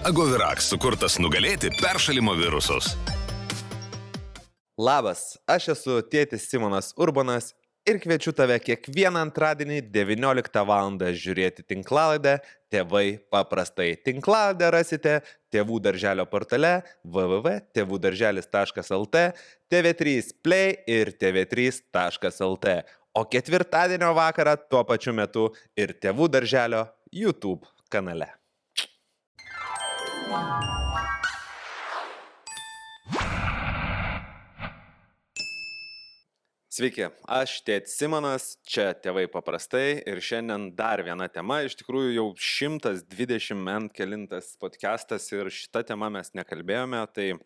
Agovirax sukurtas nugalėti peršalimo virusus. Labas, aš esu tėtis Simonas Urbanas ir kviečiu tave kiekvieną antradienį 19 val. Žiūrėti tinklalaidę Tėvai paprastai. Tinklalaidę rasite Tėvų darželio portale www.tevūdarželis.lt, TV3 Play ir tv3.lt, o ketvirtadienio vakarą tuo pačiu metu ir Tėvų darželio YouTube kanale. Sveiki, aš tėtis Simonas, čia Tėvai paprastai ir šiandien dar viena tema, iš tikrųjų jau 120 kelintas podcastas ir šitą temą mes nekalbėjome, tai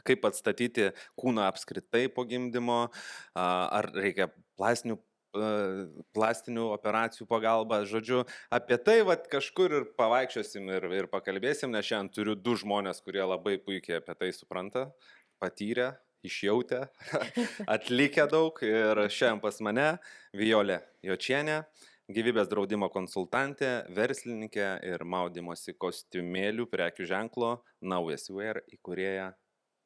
kaip atstatyti kūną apskritai po gimdymo, ar reikia plastinių operacijų pagalba, žodžiu, apie tai kažkur ir pavaikščiosim ir pakalbėsim, nes šiandien turiu du žmonės, kurie labai puikiai apie tai supranta, patyrę, išjautę, atlikę daug ir šiandien pas mane Vijolė Jočienė, gyvybės draudimo konsultantė, verslininkė ir maudymosi kostiumėlių prekių ženklo Naujas Wear įkūrėja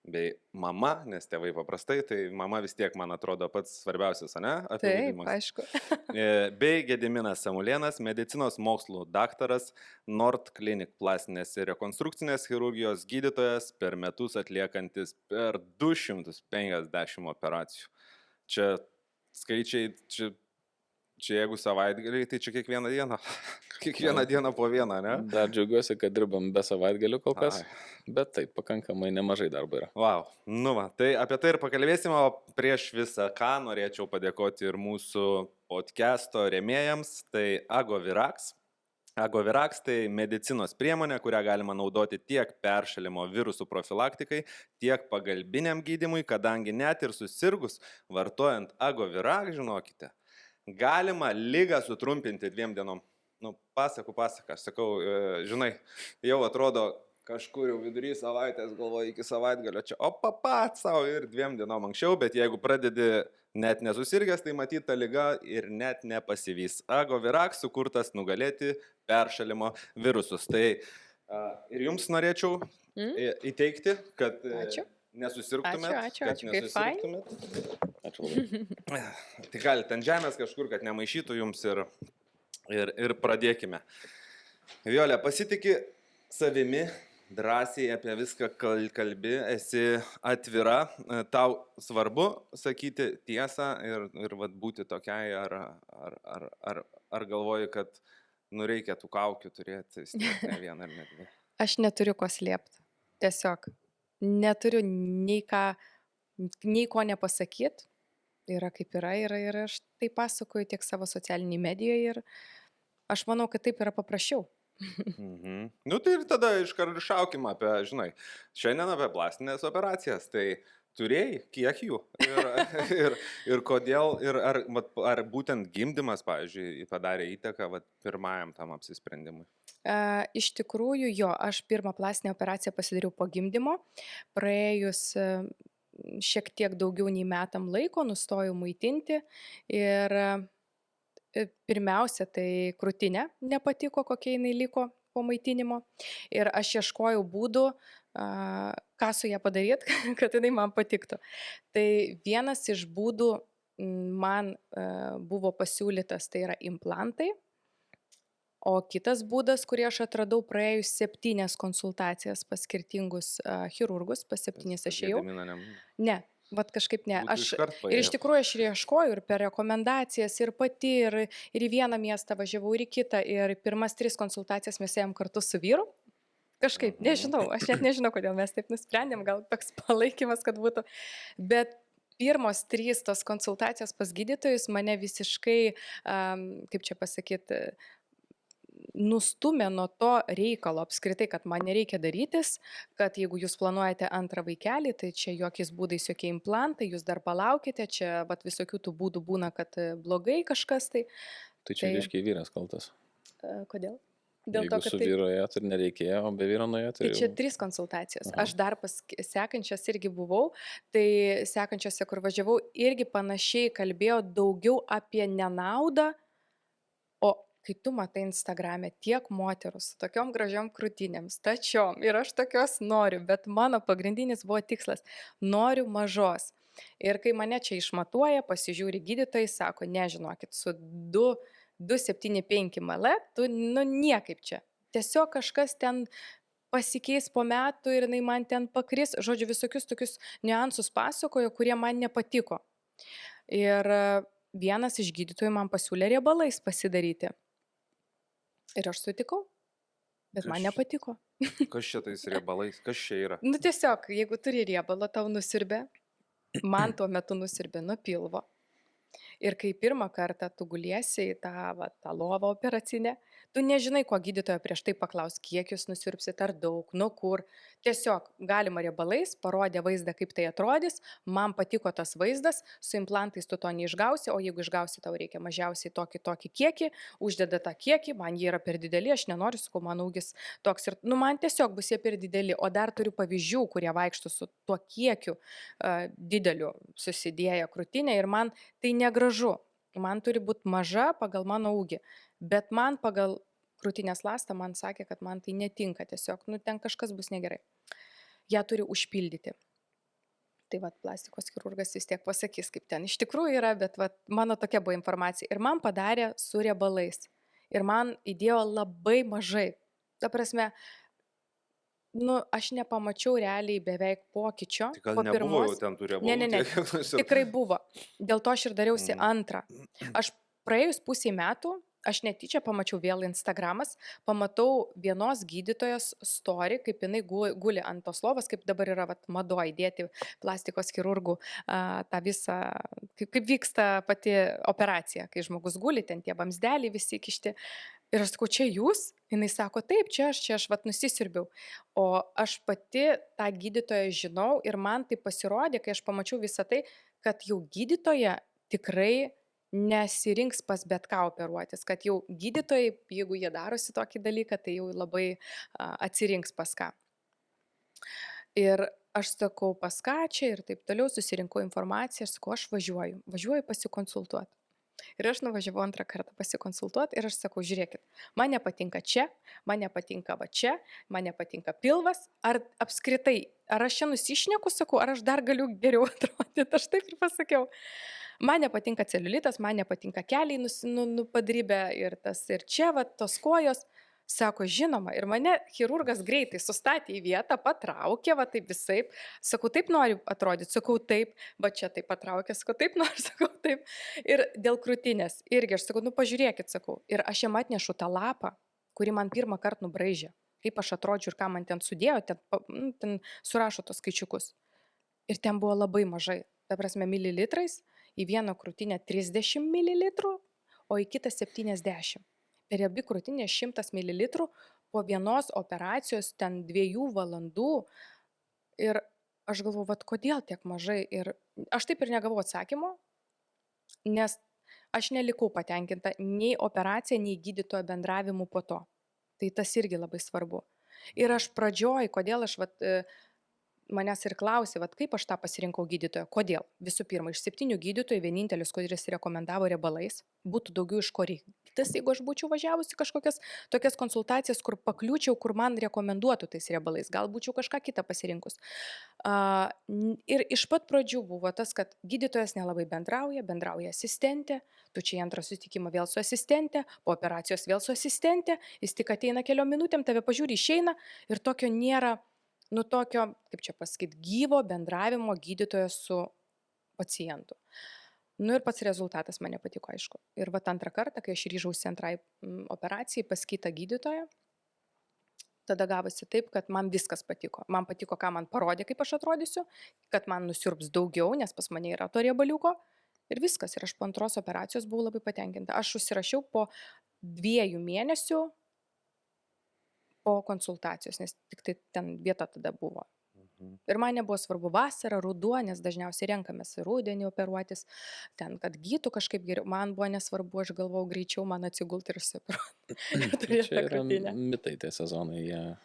bei mama, nes tėvai paprastai, tai mama vis tiek, man atrodo, pats svarbiausias, ne? Taip, aišku. Bei Gediminas Samulėnas, medicinos mokslų daktaras, Nord Clinic plastinės ir rekonstrukcinės chirurgijos gydytojas, per metus atliekantis per 250 operacijų. Čia skaičiai, čia jeigu savaitgaliai, tai čia kiekvieną dieną. Kiekvieną dieną po vieną, ne? Dar džiaugiuosi, kad dirbam be savaitgalių kol kas, bet taip, pakankamai nemažai darbo yra. Wow, tai apie tai ir pakalbėsime, o prieš visą ką norėčiau padėkoti ir mūsų podcast'o rėmėjams, tai Agovirax. Agovirax tai medicinos priemonė, kurią galima naudoti tiek peršalimo virusų profilaktikai, tiek pagalbiniam gydymui, kadangi net ir susirgus vartojant Agovirax, žinokite, galima ligą sutrumpinti 2 dienom. Pasaką, aš sakau, žinai, jau atrodo kažkur jau vidury savaitės, galvoju, iki savaitgalio čia, savo ir 2 dienom anksčiau, bet jeigu pradedi net nesusirgęs, tai matyt ta liga ir net nepasivys. Agovirax sukurtas nugalėti peršalimo virusus. Tai ir jums norėčiau įteikti, kad nesusirgtumėt. Ačiū, kaip fain. Ačiū labai. Tai galite ant žemės kažkur, kad nemaišytų jums ir pradėkime. Vijolė, pasitiki savimi, drąsiai apie viską kalbi, esi atvira, tau svarbu sakyti tiesą ir būti tokiai, ar galvoji, kad reikia tų kaukių turėti ne vieną ar ne dvi? Aš neturiu ko slėpti, tiesiog neturiu nei ko nepasakyti. Yra kaip yra ir aš tai pasakoju tiek savo socialiniai medijoje ir aš manau, kad taip yra paprasčiau. Tai ir tada iškart šaukim apie, žinai, šiandien apie plastinės operacijas, tai turėjai, kiek jų ir kodėl, ir ar būtent gimdymas, pavyzdžiui, padarė įtaką pirmajam tam apsisprendimui? Iš tikrųjų, aš pirmą plastinę operaciją pasidariau po gimdymo, praėjus šiek tiek daugiau nei metam laiko nustojau maitinti ir pirmiausia, tai krūtinė nepatiko, kokia jinai liko po maitinimo ir aš ieškojau būdų, ką su ją padaryti, kad jinai man patiktų. Tai vienas iš būdų man buvo pasiūlytas, tai yra implantai, o kitas būdas, kurį aš atradau praėjus 7 konsultacijas pas skirtingus chirurgus, pas 7 aš ėjau. Ne, kažkaip ne. Ir iš tikrųjų aš ieškoju ir per rekomendacijas, ir pati, ir į vieną miestą važiavau, ir į kitą, ir pirmas 3 konsultacijas mes ėjom kartu su vyru. Kažkaip, nežinau, aš net nežinau, kodėl mes taip nusprendėm, gal toks palaikymas, kad būtų. Bet pirmos 3 tos konsultacijos pas gydytojus mane visiškai, kaip čia pasakyti, nustumė nuo to reikalo apskritai, kad man nereikia darytis, kad jeigu jūs planuojate antrą vaikelį, tai čia jokiais būdais jokie implantai, jūs dar palaukite, čia visokių tų būdų būna, kad blogai kažkas tai. Tai čia reiškia vyras kaltas. Kodėl? Jeigu su vyru ėjot ir nereikėjo, o be vyro nuėjot. Tai čia 3 konsultacijos. Aha. Aš dar pas sekančias irgi buvau, tai sekančiose, kur važiavau, irgi panašiai kalbėjo daugiau apie nenaudą, o kai tu matai Instagram'e tiek moterų su tokiom gražiom krūtinėm, stačiom ir aš tokios noriu, bet mano pagrindinis buvo tikslas - noriu mažos. Ir kai mane čia išmatuoja, pasižiūri gydytojai, sako, nežinokit, su 2,75 ml, tu niekaip čia. Tiesiog kažkas ten pasikeis po metų ir jinai man ten pakris. Žodžiu, visokius tokius niuansus pasakojo, kurie man nepatiko. Ir vienas iš gydytojų man pasiūlė riebalais pasidaryti. Ir aš sutikau, bet man nepatiko. Kas čia tais riebalais? Kas čia yra? Nu tiesiog, jeigu turi riebalą, tau nusirbė, man tuo metu nusirbė nuo pilvo. Ir kai pirmą kartą tu guliesi į tą lovą operacinę, tu nežinai, ko gydytojo prieš tai paklaus, kiek jūs nusirpsit, ar daug, nuo kur. Tiesiog galima riebalais, parodė vaizdą, kaip tai atrodys, man patiko tas vaizdas, su implantais tu to neišgausi, o jeigu išgausi, tau reikia mažiausiai tokį kiekį, uždeda tą kiekį, man jie yra per dideli, aš nenoriu, sakau, man augis toks ir, man tiesiog bus jie per dideli, o dar turiu pavyzdžių, kurie vaikšto su tuo kiekiu dideliu susidėję krūtinę ir man tai negražu. Man turi būti maža pagal mano ūgį, bet man pagal krūtinės ląstą man sakė, kad man tai netinka tiesiog, ten kažkas bus negerai. Ja turi užpildyti. Tai plastikos chirurgas vis tiek pasakys, kaip ten iš tikrųjų yra, bet mano tokia buvo informacija. Ir man padarė su riebalais. Ir man įdėjo labai mažai. Ta prasme, aš nepamačiau realiai beveik pokyčio. Tai gal nebuvo jau ten tų riebalų? Ne, tikrai buvo. Dėl to aš ir dariausi antrą. Aš praėjus pusę metų, aš netyčia pamačiau vėl Instagramas, pamatau vienos gydytojos story, kaip jinai guli ant tos lovos, kaip dabar yra madoj dėti plastikos chirurgų tą visą, kaip vyksta pati operacija, kai žmogus guli, ten tie vamzdeliai visi kišti. Ir aš sakau, čia jūs? Jinai sako, taip, čia aš nusisirbiau. O aš pati tą gydytoją žinau ir man tai pasirodė, kai aš pamačiau visą tai, kad jau gydytoja tikrai nesirinks pas bet ką operuotis, kad jau gydytojai, jeigu jie darosi tokį dalyką, tai jau labai atsirinks pas ką. Ir aš sakau, pas ką čia ir taip toliau, susirinkau informaciją, aš sakau, aš važiuoju pasikonsultuoti. Ir aš nuvažiavau antrą kartą pasikonsultuoti ir aš sakau, žiūrėkit, man nepatinka čia, man nepatinka čia, man nepatinka pilvas, ar apskritai, ar aš čia nusišneku, sakau, ar aš dar galiu geriau atrodyti, aš taip ir pasakiau. Man nepatinka celiulitas, man nepatinka keliai padrybę ir čia, tos kojos. Sako, žinoma, ir mane chirurgas greitai sustatė į vietą, patraukė, taip visaip. Sakau, taip noriu atrodyti, sakau, taip, čia taip patraukė, sakau, taip noriu, sakau, taip. Ir dėl krūtinės, irgi aš sakau, pažiūrėkit, sakau. Ir aš jam atnešu tą lapą, kurį man pirmą kartą nubraižė. Kaip aš atrodžiu ir ką man ten sudėjo, ten surašo tos skaičiukus. Ir ten buvo labai mažai, ta prasme, mililitrais. Į vieną krūtinę 30 ml, o į kitą 70. Per abi krūtinės 100 ml po vienos operacijos ten 2 valandų. Ir aš galvoju, kodėl tiek mažai. Ir aš taip ir negavau atsakymo, nes aš nelikau patenkinta nei operacija, nei gydytojo bendravimu po to. Tai tas irgi labai svarbu. Ir aš pradžioj, kodėl aš manęs ir klausė, kaip aš tą pasirinkau gydytoją. Kodėl? Visų pirma, iš 7 gydytojų vienintelis, kuris rekomendavo riebalais, būtų daugiau iš ko rinktis, jeigu aš būčiau važiavusi kažkokias tokias konsultacijas, kur pakliūčiau, kur man rekomenduotų tais riebalais. Gal būčiau kažką kitą pasirinkus. Ir iš pat pradžių buvo tas, kad gydytojas nelabai bendrauja asistentė, tu čia į antrą susitikimą vėl su asistentė, po operacijos vėl su asistentė, jis tik ateina keliom minutėm, tave pažiūri, išeina ir tokio nėra. Tokio, kaip čia pasakyti, gyvo bendravimo gydytojo su pacientu. Ir pats rezultatas man nepatiko, aišku. Ir antrą kartą, kai aš ryžausi antrai operacijai pas kitą gydytoją, tada gavosi taip, kad man viskas patiko. Man patiko, ką man parodė, kaip aš atrodysiu, kad man nusiurbs daugiau, nes pas mane yra to riebaliuko. Ir viskas. Ir aš po antros operacijos buvau labai patenkinta. Aš užsirašiau po 2 mėnesių po konsultacijos, nes tik tai ten vieta tada buvo. Ir man nebuvo svarbu vasara, ruduo, nes dažniausiai renkamės rudenį operuotis, ten, kad gytų kažkaip geriau. Man buvo nesvarbu, aš galvojau greičiau man atsigulti ir suoperuoti. Tai čia yra mitai tie sezonai,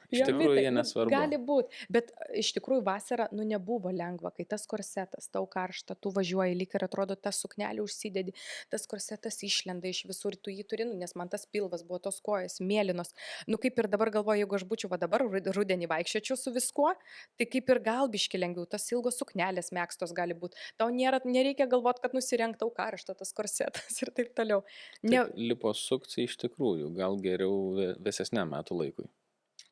iš Jo, tikrųjų mitai, jie nesvarbu. Gali būti, bet iš tikrųjų vasara, nebuvo lengva, kai tas korsetas, tau karšta, tu važiuoji, lyg ir atrodo, tas suknelį užsidedi, tas korsetas išlenda iš visur, tu jį turi, nes man tas pilvas buvo, tos kojas, mėlynos. Kaip ir dabar galvoju, jeigu aš būčiau dabar rudenį vaikščiočiau su viskuo, tai kaip ir gal biški lengviau, tas ilgos suknelės mėgstos gali būti. Tau nereikia galvoti, kad nusirenk tau karšta tas korsetas ir taip toliau. Taip, liposukcija iš tikrųjų gal geriau vėsesniam metų laikui.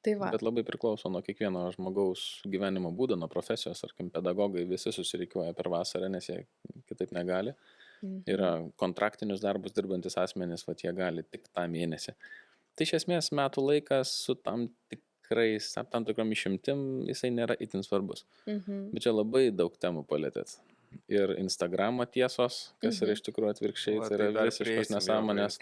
Tai va. Bet labai priklauso nuo kiekvieno žmogaus gyvenimo būdo, nuo profesijos, tarkim, pedagogai visi susirikiuoja per vasarą, nes jie kitaip negali. Yra kontraktinius darbus dirbantis asmenys, jie gali tik tą mėnesį. Tai iš esmės metų laikas su tam tikrom išimtim, jisai nėra itin svarbus. Bet čia labai daug temų palėtėt. Ir Instagramo tiesos, kas yra iš tikrųjų atvirkščiai, tai yra visiškos nesąmonės.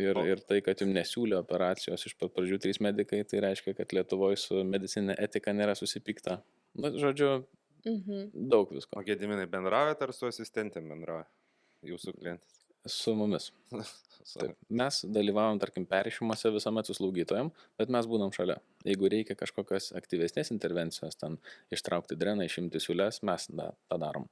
Ir tai, kad jums nesiūlė operacijos iš pat pradžių 3 medikai, tai reiškia, kad Lietuvoje su medicinė etika nėra susipykta. Žodžiu, daug visko. O Gediminai bendraujat ar su asistentėm bendrauja jūsų klientas? Su mumis. Taip. Mes dalyvavom, tarkim, perrišimuose visuomet su slaugytojom, bet mes būnam šalia. Jeigu reikia kažkokios aktyvesnės intervencijos, ten ištraukti dreną, išimti siūles, mes tą darom.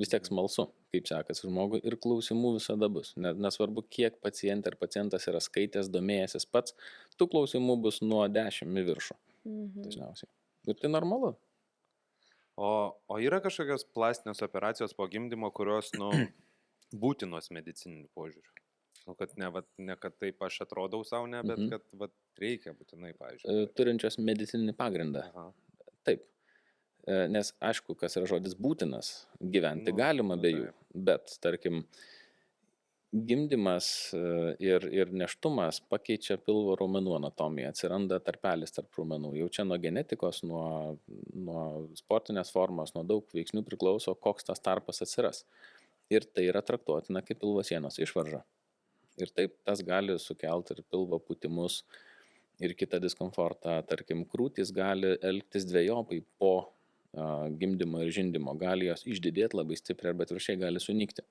Vis tiek smalsu, kaip sekasi žmogui ir klausimų visada bus. Nesvarbu, kiek pacientė ar pacientas yra skaitęs, domėjęsis pats, tų klausimų bus nuo 10 į viršų. Dažniausiai. Ir tai normalu. O yra kažkokios plastinės operacijos po gimdymo, kurios, būtinos medicininių požiūrių? Kad ne kad taip aš atrodau savo, bet kad reikia būtinai, pavyzdžiui. Turinčios medicininį pagrindą. Aha. Taip. Nes aišku, kas yra žodis būtinas, gyventi galima be jų, bet, tarkim, gimdymas ir neštumas pakeičia pilvo raumenų anatomiją, atsiranda tarpelis tarp raumenų. Jau čia nuo genetikos, nuo sportinės formos, nuo daug veiksnių priklauso, koks tas tarpas atsiras. Ir tai yra traktuotina kaip pilvo sienos išvarža. Ir taip tas gali sukelti ir pilvo pūtimus, ir kitą diskomfortą. Tarkim, krūtys gali elgtis dvejopai po gimdymo ir žindymo. Gali jos išdidėti labai stipriai, arba atvirkščiai gali sunykti.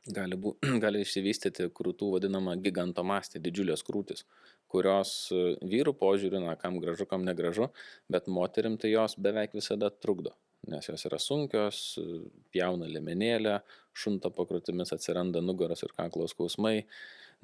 Gali išsivystyti krūtų vadinama gigantomastė, didžiulės krūtis, kurios vyrų požiūriu, kam gražu, kam negražu, bet moterim tai jos beveik visada trukdo. Nes jos yra sunkios, pjauna liemenėlę, šunta po krūtimis atsiranda nugaros ir kaklo skausmai,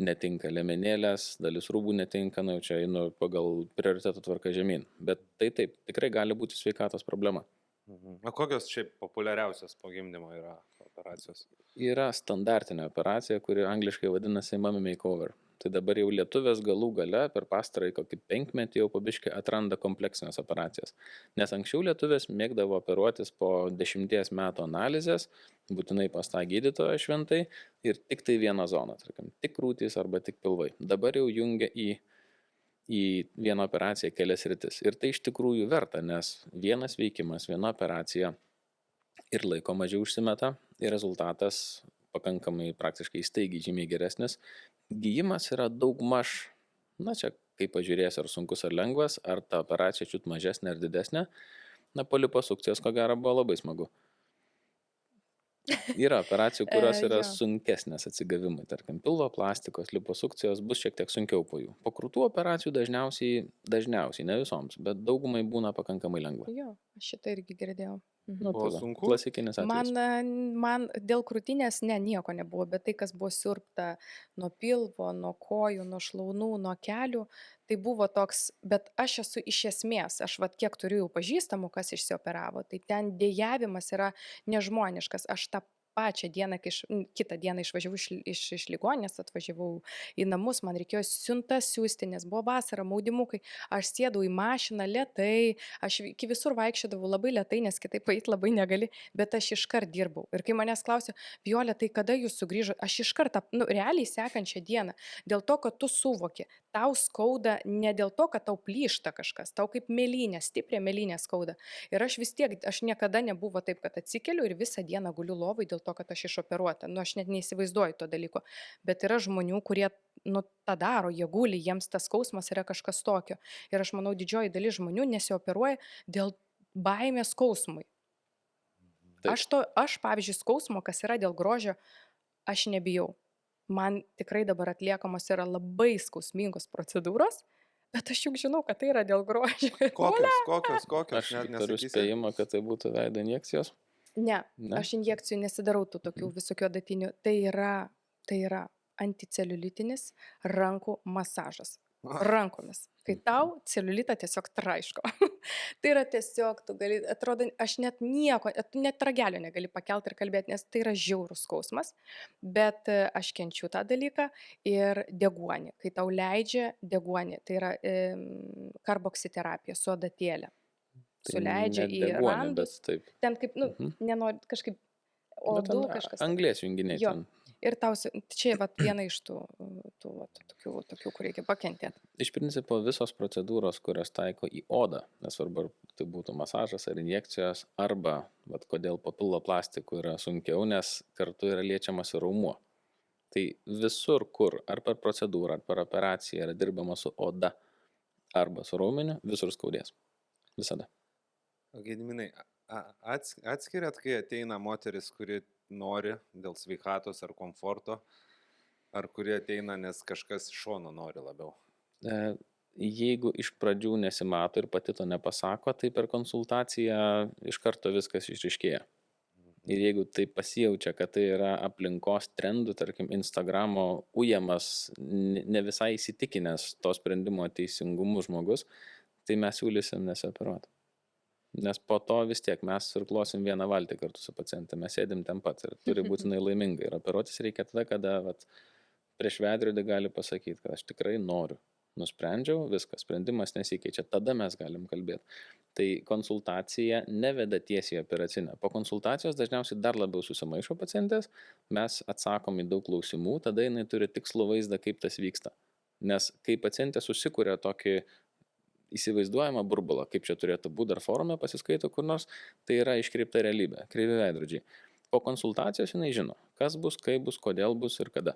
netinka liemenėlės, dalis rūbų netinka, čia einu pagal prioritetų tvarką žemyn. Bet tai taip, tikrai gali būti sveikatos problema. O kokios šiaip populiariausios po gimdymo yra operacijos? Yra standartinė operacija, kuri angliškai vadinasi mummy makeover. Tai dabar jau lietuvės galų gale per pastarąjį kokį 5 metį jau pabiškai atranda kompleksinės operacijas. Nes anksčiau lietuvės mėgdavo operuotis po 10 metų analizės, būtinai pas tą gydytoją šventai ir tik tai vieną zoną, tarkim, tik krūtys arba tik pilvai. Dabar jau jungia į vieną operaciją kelias sritis. Ir tai iš tikrųjų verta, nes vienas veikimas, viena operacija ir laiko mažiau užsimeta ir rezultatas pakankamai praktiškai staigiai žymiai geresnis. Gyjimas yra daugmaž, čia kaip pažiūrės, ar sunkus ar lengvas, ar ta operacija čiut mažesnė ar didesnė. Po liposukcijos, ko gero, buvo labai smagu. Yra operacijų, kurios yra sunkesnės atsigavimai, tarkim, pilvo plastikos, liposukcijos bus šiek tiek sunkiau po jų. Po krūtų operacijų dažniausiai, ne visoms, bet daugumai būna pakankamai lengva. Jo, aš šitą irgi girdėjau. Sunku? Klasikinis atvejis. Man dėl krūtinės nieko nebuvo, bet tai, kas buvo siurbta nuo pilvo, nuo kojų, nuo šlaunų, nuo kelių, tai buvo toks, bet aš esu iš esmės, aš kiek turiu jau pažįstamų, kas išsioperavo, tai ten dėjavimas yra nežmoniškas. Aš tą pačią dieną, kitą dieną išvažiavau iš ligoninės, atvažiavau į namus, man reikėjo siuntas siųsti, nes buvo vasara, maudimukai, aš sėdau į mašiną lėtai, aš iki visur vaikščiodavau labai lėtai, nes kitaip eit labai negali, bet aš iškart dirbau. Ir kai manęs klausė, Violė, tai kada jūs sugrįžo, aš iškart, realiai sekančią dieną, dėl to, kad tu suvoki, tau skauda ne dėl to, kad tau plyšta kažkas, tau kaip mėlynė, stipriai mėlynė skauda. Ir aš vis tiek, aš niekada nebuvo taip, kad atsikeliu ir visą dieną guliu lovai dėl to, kad aš išoperuota. Nu, aš net neįsivaizduoju to dalyko. Bet yra žmonių, kurie, nu, tą daro, jie guli, jiems tas skausmas yra kažkas tokio. Ir aš manau, didžioji dalis žmonių nesioperuoja dėl baimės skausmui. Taip. Aš, pavyzdžiui, skausmo, kas yra dėl grožio, aš nebijau. Man tikrai dabar atliekamos yra labai skausmingos procedūros, bet aš juk žinau, kad tai yra dėl grožio. Kokios, Aš net turiu nesakysi. spėjimą, kad tai būtų veido injekcijos. Ne, Ne? aš injekcijų nesidarau tų tokių visokių adatinių. Tai yra anticeliulitinis rankų masažas. Rankomis. Kai tau celiulitą tiesiog traiško. Tai yra tiesiog, tu gali, atrodo, aš net nieko, tu net ragelio negali pakelti ir kalbėti, nes tai yra žiaurus skausmas. Bet aš kenčiu tą dalyką ir deguonį. Kai tau leidžia deguonį, tai yra karboksiterapija su adatėlė. Suleidžia ne į deguonį, randus. bet taip. Ten kaip, nu, nenori kažkaip Bet odų ten kažkas. Anglės junginiai Jo. ten. Ir tau, čia vat viena iš tų tokių, kur reikia pakentėti. Iš principo visos procedūros, kurios taiko į odą, nesvarbu, ar tai būtų masažas ar injekcijos, arba, vat, kodėl po pilvo plastikų yra sunkiau, nes kartu yra liečiamas ir raumuo. Tai visur, kur, ar per procedūrą, ar per operaciją yra dirbama su oda, arba su raumeniu, visur skaudės. Visada. Gediminai, atskiriat, kai ateina moteris, kuri nori dėl sveikatos ar komforto, ar kuri ateina, nes kažkas iš šono nori labiau? Jeigu iš pradžių nesimato ir pati to nepasako, tai per konsultaciją iš karto viskas išryškėja. Ir jeigu tai pasijaučia, kad tai yra aplinkos trendų, tarkim, Instagramo ujamas, ne visai įsitikinęs to sprendimo teisingumu žmogus, tai mes siūlysim nesioperuoti. Nes po to vis tiek mes irkluosim vieną valtį kartu su paciente, mes sėdim ten pat ir turi būtinai laimingai. Ir operuotis reikia tada, kada prieš veidrodį gali pasakyti, kad aš tikrai noriu. Nusprendžiau, viskas, sprendimas nesikeičia, tada mes galim kalbėti. Tai konsultacija neveda tiesiai į operacinę. Po konsultacijos dažniausiai dar labiau susimaišo pacientės, mes atsakom į daug klausimų, tada jinai turi tikslų vaizdą, kaip tas vyksta. Nes kai pacientė susikuria tokį įsivaizduojamą burbulą, kaip čia turėtų būti, ar forume pasiskaito kur nors, tai yra iškreipta realybė, kreivi veidrodžiai. Po konsultacijos jinai žino, kas bus, kaip bus, kodėl bus ir kada.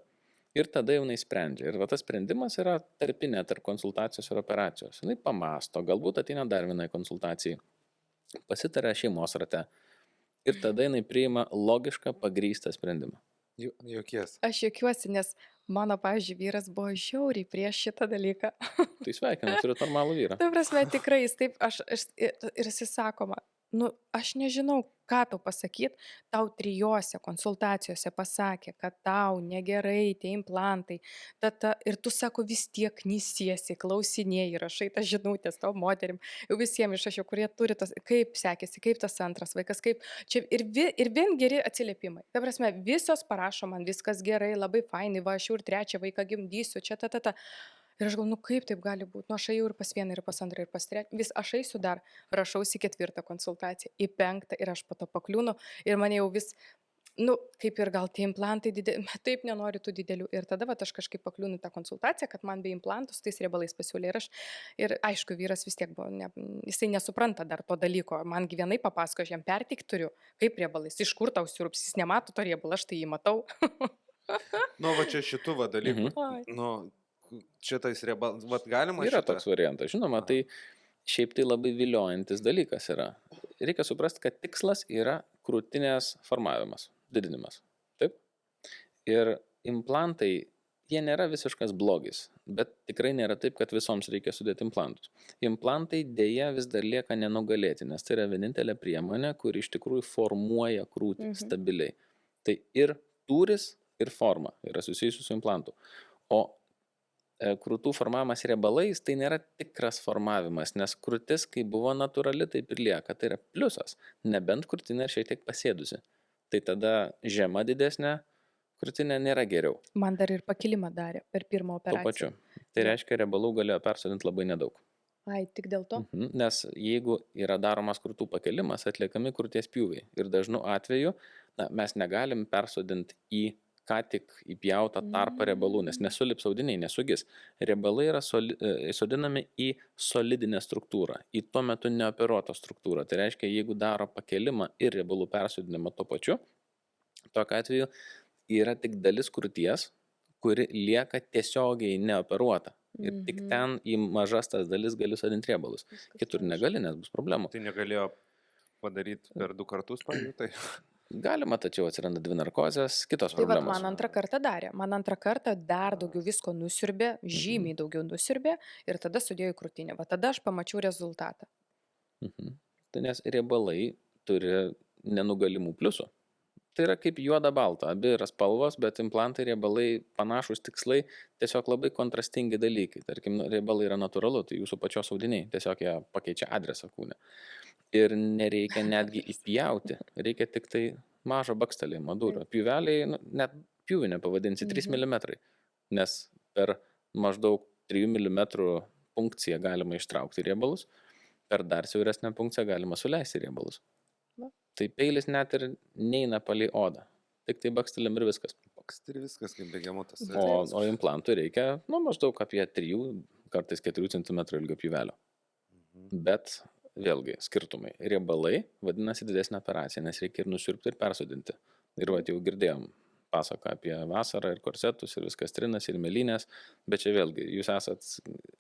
Ir tada jau jinai sprendžia. Ir tas sprendimas yra tarpinė tarp konsultacijos ir operacijos. Jinai pamasto, galbūt ateina dar vienai konsultacijai, pasitarė šeimos rate ir tada jinai priima logišką, pagrįstą sprendimą. Jokies. Aš juokiuosi, nes mano, pavyzdžiui, vyras buvo žiauriai prieš šitą dalyką. Tai sveikinu, turiu normalų vyrą. Ta prasme, tikrai jis taip, ir jis sakoma, nu, aš nežinau, ką tau pasakyti, tau 3 konsultacijose pasakė, kad tau negerai tie implantai, ir tu sako vis tiek knysiesi, klausinėjai, rašai tas žinutės tau moterim, jau visiems išrašiau, kurie turi tas, kaip sekėsi, kaip tas antras vaikas, kaip čia ir vien geri atsiliepimai. Ta prasme, visos parašo man viskas gerai, labai fainai, va, aš jau ir 3 vaiką gimdysiu, čia ta. Ir aš galvoju, nu kaip taip gali būti, nu aš ėjau ir pas 1, ir pas 2, ir pas 3, vis aš eisiu dar, rašausi 4 konsultaciją, į 5 ir aš po to pakliūnu ir mane jau vis, nu kaip ir gal tie implantai dideli, taip nenoriu tų didelių ir tada aš kažkaip pakliūnu tą konsultaciją, kad man be implantų su tais riebalais pasiūlė ir aišku, vyras vis tiek buvo, jisai nesupranta dar to dalyko, man gyvenai papasako, aš jam perteikti turiu, kaip riebalais, iš kur tau siurups, jis nemato to riebalą, aš tai jį matau. Nu, va čia šitų dalykų. Nu, šitais riebalais, galima Yra šitą? toks variantas, žinoma, tai šiaip tai labai viliojantis dalykas yra. Reikia suprasti, kad tikslas yra krūtinės formavimas, didinimas. Taip? Ir implantai, jie nėra visiškas blogis, bet tikrai nėra taip, kad visoms reikia sudėti implantus. Implantai dėja vis dar lieka nenugalėti, nes tai yra vienintelė priemonė, kuri iš tikrųjų formuoja krūtį stabiliai. Tai ir tūris, ir forma yra susijusi su implantu. O krūtų formavimas riebalais tai nėra tikras formavimas, nes krūtis, kai buvo natūrali, taip ir lieka. Tai yra pliusas, nebent krūtinė šiek tiek pasėdusi. Tai tada žema didesnė krūtinė nėra geriau. Man dar ir pakilimą darė per pirmą Tuo operaciją. pačiu. Tai reiškia, riebalų galėjo persodinti labai nedaug. Ai, tik dėl to? Nes jeigu yra daromas krūtų pakelimas, atliekami krūties pjūviai. Ir dažnu atveju mes negalim persodinti į ką tik įpjautą tarpą riebalų, nes nesulips audiniai, nesugis. Riebalai yra sodinami į solidinę struktūrą, į tuo metu neoperuotą struktūrą. Tai reiškia, jeigu daro pakelimą ir riebalų persodinimą tuo pačiu, Tokiu atveju yra tik dalis krūties, kuri lieka tiesiogiai neoperuota. Ir tik ten į mažas tas dalis gali sodinti riebalus. Kitur negali, nes bus problemų. Tai negalėjo padaryti per 2 kartus, pavyzdžiui, tai. Galima, tačiau atsiranda 2 narkozės, kitos Tai vat problemos. man antrą kartą darė. Man antrą kartą dar daugiau visko nusiurbė, žymiai daugiau nusiurbė ir tada sudėjo į krūtinę. Va tada aš pamačiau rezultatą. Tai nes riebalai turi nenugalimų pliusų. Tai yra kaip juoda balta, abi yra spalvos, bet implantai, riebalai, panašus tikslai, tiesiog labai kontrastingi dalykai. Tarkim, riebalai yra natūralu, tai jūsų pačios audiniai, tiesiog jie pakeičia adresą kūne. Ir nereikia netgi įpjauti, reikia tik tai mažo bakstelėjimo dūrio. Pjuveliai, net pjūvį nepavadinsi, 3 mm, nes per maždaug 3 mm punkciją galima ištraukti riebalus, per dar siauresnę punkciją galima suleisti riebalus. Tai peilis net ir neina palei odą. Tik tai bakstelim ir viskas. Ir viskas kaip begemotas. O implantų reikia, maždaug apie 3, kartais 4 cm ilgio pjūvelio. Bet vėlgi skirtumai. Riebalai vadinasi didesnė operacija, nes reikia ir nusiurbti ir persodinti. Ir va, jau girdėjom pasaką apie vasarą ir korsetus ir viskas trinas ir mėlynės, bet čia vėlgi jūs esat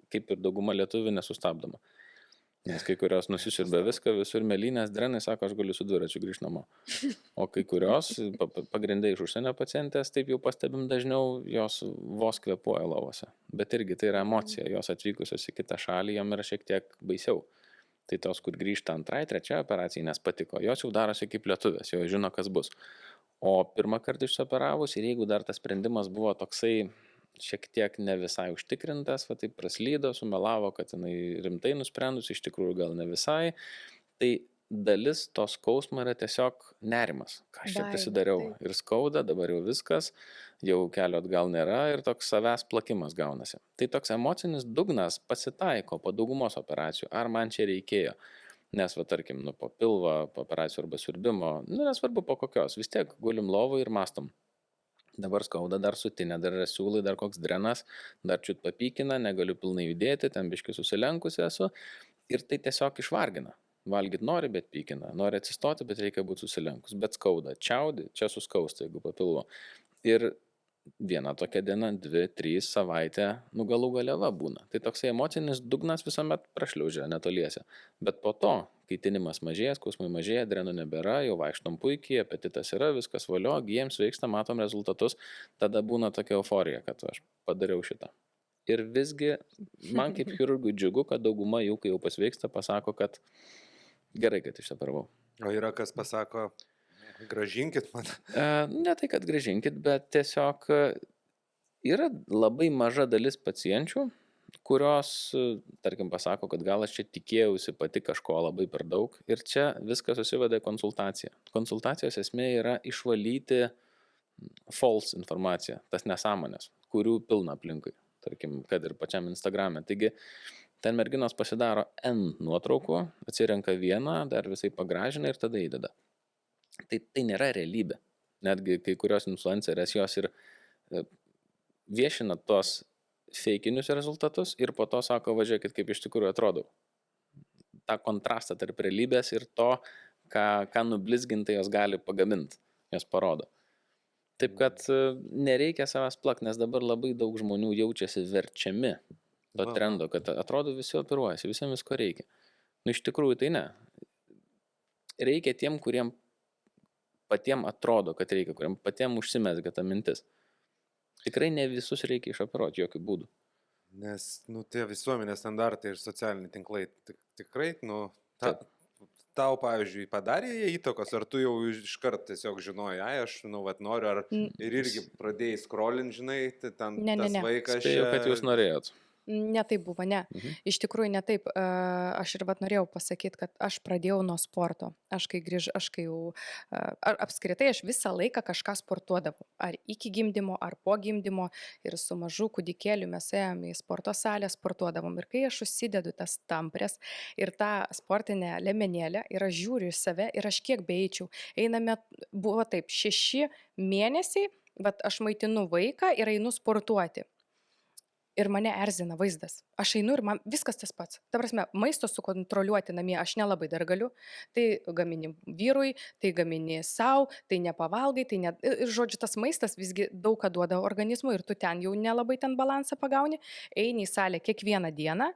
kaip ir dauguma lietuvių nesustabdoma. Nes kai kurios nusisiurbė viską, visur mėlynės, drenai, sako, aš galiu su dviračiu grįžti namo. O kai kurios, pagrindai iš užsienio pacientės, taip jau pastebim dažniau, jos vos kvėpuoja lovose. Bet irgi tai yra emocija, jos atvykusios į kitą šalį, jom yra šiek tiek baisiau. Tai tos, kur grįžta 2, 3 operacijai, nes patiko, jos jau darosi kaip lietuvės, jau žino, kas bus. O pirmą kartą išsioperavus ir jeigu dar tas sprendimas buvo toksai šiek tiek ne visai užtikrintas, va taip praslydo, sumelavo, kad jinai rimtai nusprendus, iš tikrųjų gal ne visai, tai dalis tos skausmo yra tiesiog nerimas. Ką aš čia prisidariau ir skauda, dabar jau viskas, jau kelio atgal nėra ir toks savęs plakimas gaunasi. Tai toks emocinis dugnas pasitaiko po daugumos operacijų, ar man čia reikėjo. Nes, va, tarkim, po pilvo, po operacijų arba siurbimo, nesvarbu po kokios, vis tiek gulim lovui ir mastom. Dabar skauda, dar sutinė, dar yra siūlai, dar koks drenas, dar čiut papykina, negaliu pilnai judėti, ten biškai susilenkusi esu ir tai tiesiog išvargina. Valgyt nori, bet pykina, nori atsistoti, bet reikia būti susilenkus, bet skauda, čiaudi, čia suskausta, jeigu papilvo. Ir viena tokia diena, 2, 3 savaitę, galų galiava būna. Tai toksai emocinis dugnas visuomet prašliaužia netoliese. Bet po to, kai tinimas mažėja, skausmai mažėja, drenų nebėra, jau vaikštom puikiai, apetitas yra, viskas valio, gijams veiksta, matom rezultatus, tada būna tokia euforija, kad aš padariau šitą. Ir visgi man kaip chirurgui džiugu, kad dauguma jų, kai jau pasveiksta, pasako, kad gerai, kad išsioperavau. O yra kas pasako, grąžinkit man. Ne tai, kad grąžinkit, bet tiesiog yra labai maža dalis pacienčių, kurios, tarkim, pasako, kad gal aš čia tikėjausi pati kažko labai per daug ir čia viskas susiveda į konsultaciją. Konsultacijos esmė yra išvalyti false informaciją, tas nesąmonės, kurių pilna aplinkui, tarkim, kad ir pačiam Instagrame. Taigi, ten merginos pasidaro N nuotraukų, atsirenka vieną, dar visai pagražina ir tada įdeda. Tai nėra realybė. Netgi kai kurios influencerės jos ir viešina tos feikinius rezultatus ir po to sako, važiuokit, kaip iš tikrųjų atrodau. Ta kontrastą tarp realybės ir to, ką nublizgintai jos gali pagaminti, jos parodo. Taip kad nereikia savęs plakti, nes dabar labai daug žmonių jaučiasi verčiami to trendo, kad atrodo visi operuojasi, visiems visko reikia. Iš tikrųjų tai ne. Reikia tiem, kuriem patiem atrodo, kad reikia, kuriam patiem užsimezga ta mintis. Tikrai ne visus reikia išoperuoti, jokių būdų. Nes, tie visuomenės standartai ir socialiniai tinklai tikrai, tau, pavyzdžiui, padarė jie įtakos, ar tu jau iškart tiesiog žinojai, aš, noriu, ar ir irgi pradėjai scrollint, žinai, ten tas vaikas. Spėjau, kad jūs norėjot. Ne taip buvo, ne. Iš tikrųjų ne taip. Aš ir norėjau pasakyti, kad aš pradėjau nuo sporto. Aš apskritai aš visą laiką kažką sportuodavau. Ar iki gimdymo, ar po gimdymo. Ir su mažu kūdikėliu mes ėjome į sporto salę, sportuodavom. Ir kai aš užsidedu tas tamprės ir tą sportinę lemenėlę ir aš žiūriu į save ir aš kiek beeičiau. Einame, buvo taip, 6 mėnesiai, bet aš maitinu vaiką ir einu sportuoti. Ir mane erzina vaizdas. Aš einu ir man viskas tas pats. Ta prasme, maisto sukontroliuoti namie aš nelabai dar galiu. Tai gamini vyrui, tai gamini savo, tai nepavalgai, tai ne... Ir žodžiu, tas maistas visgi daug ką duoda organizmui ir tu ten jau nelabai ten balansą pagauni. Eini į salę kiekvieną dieną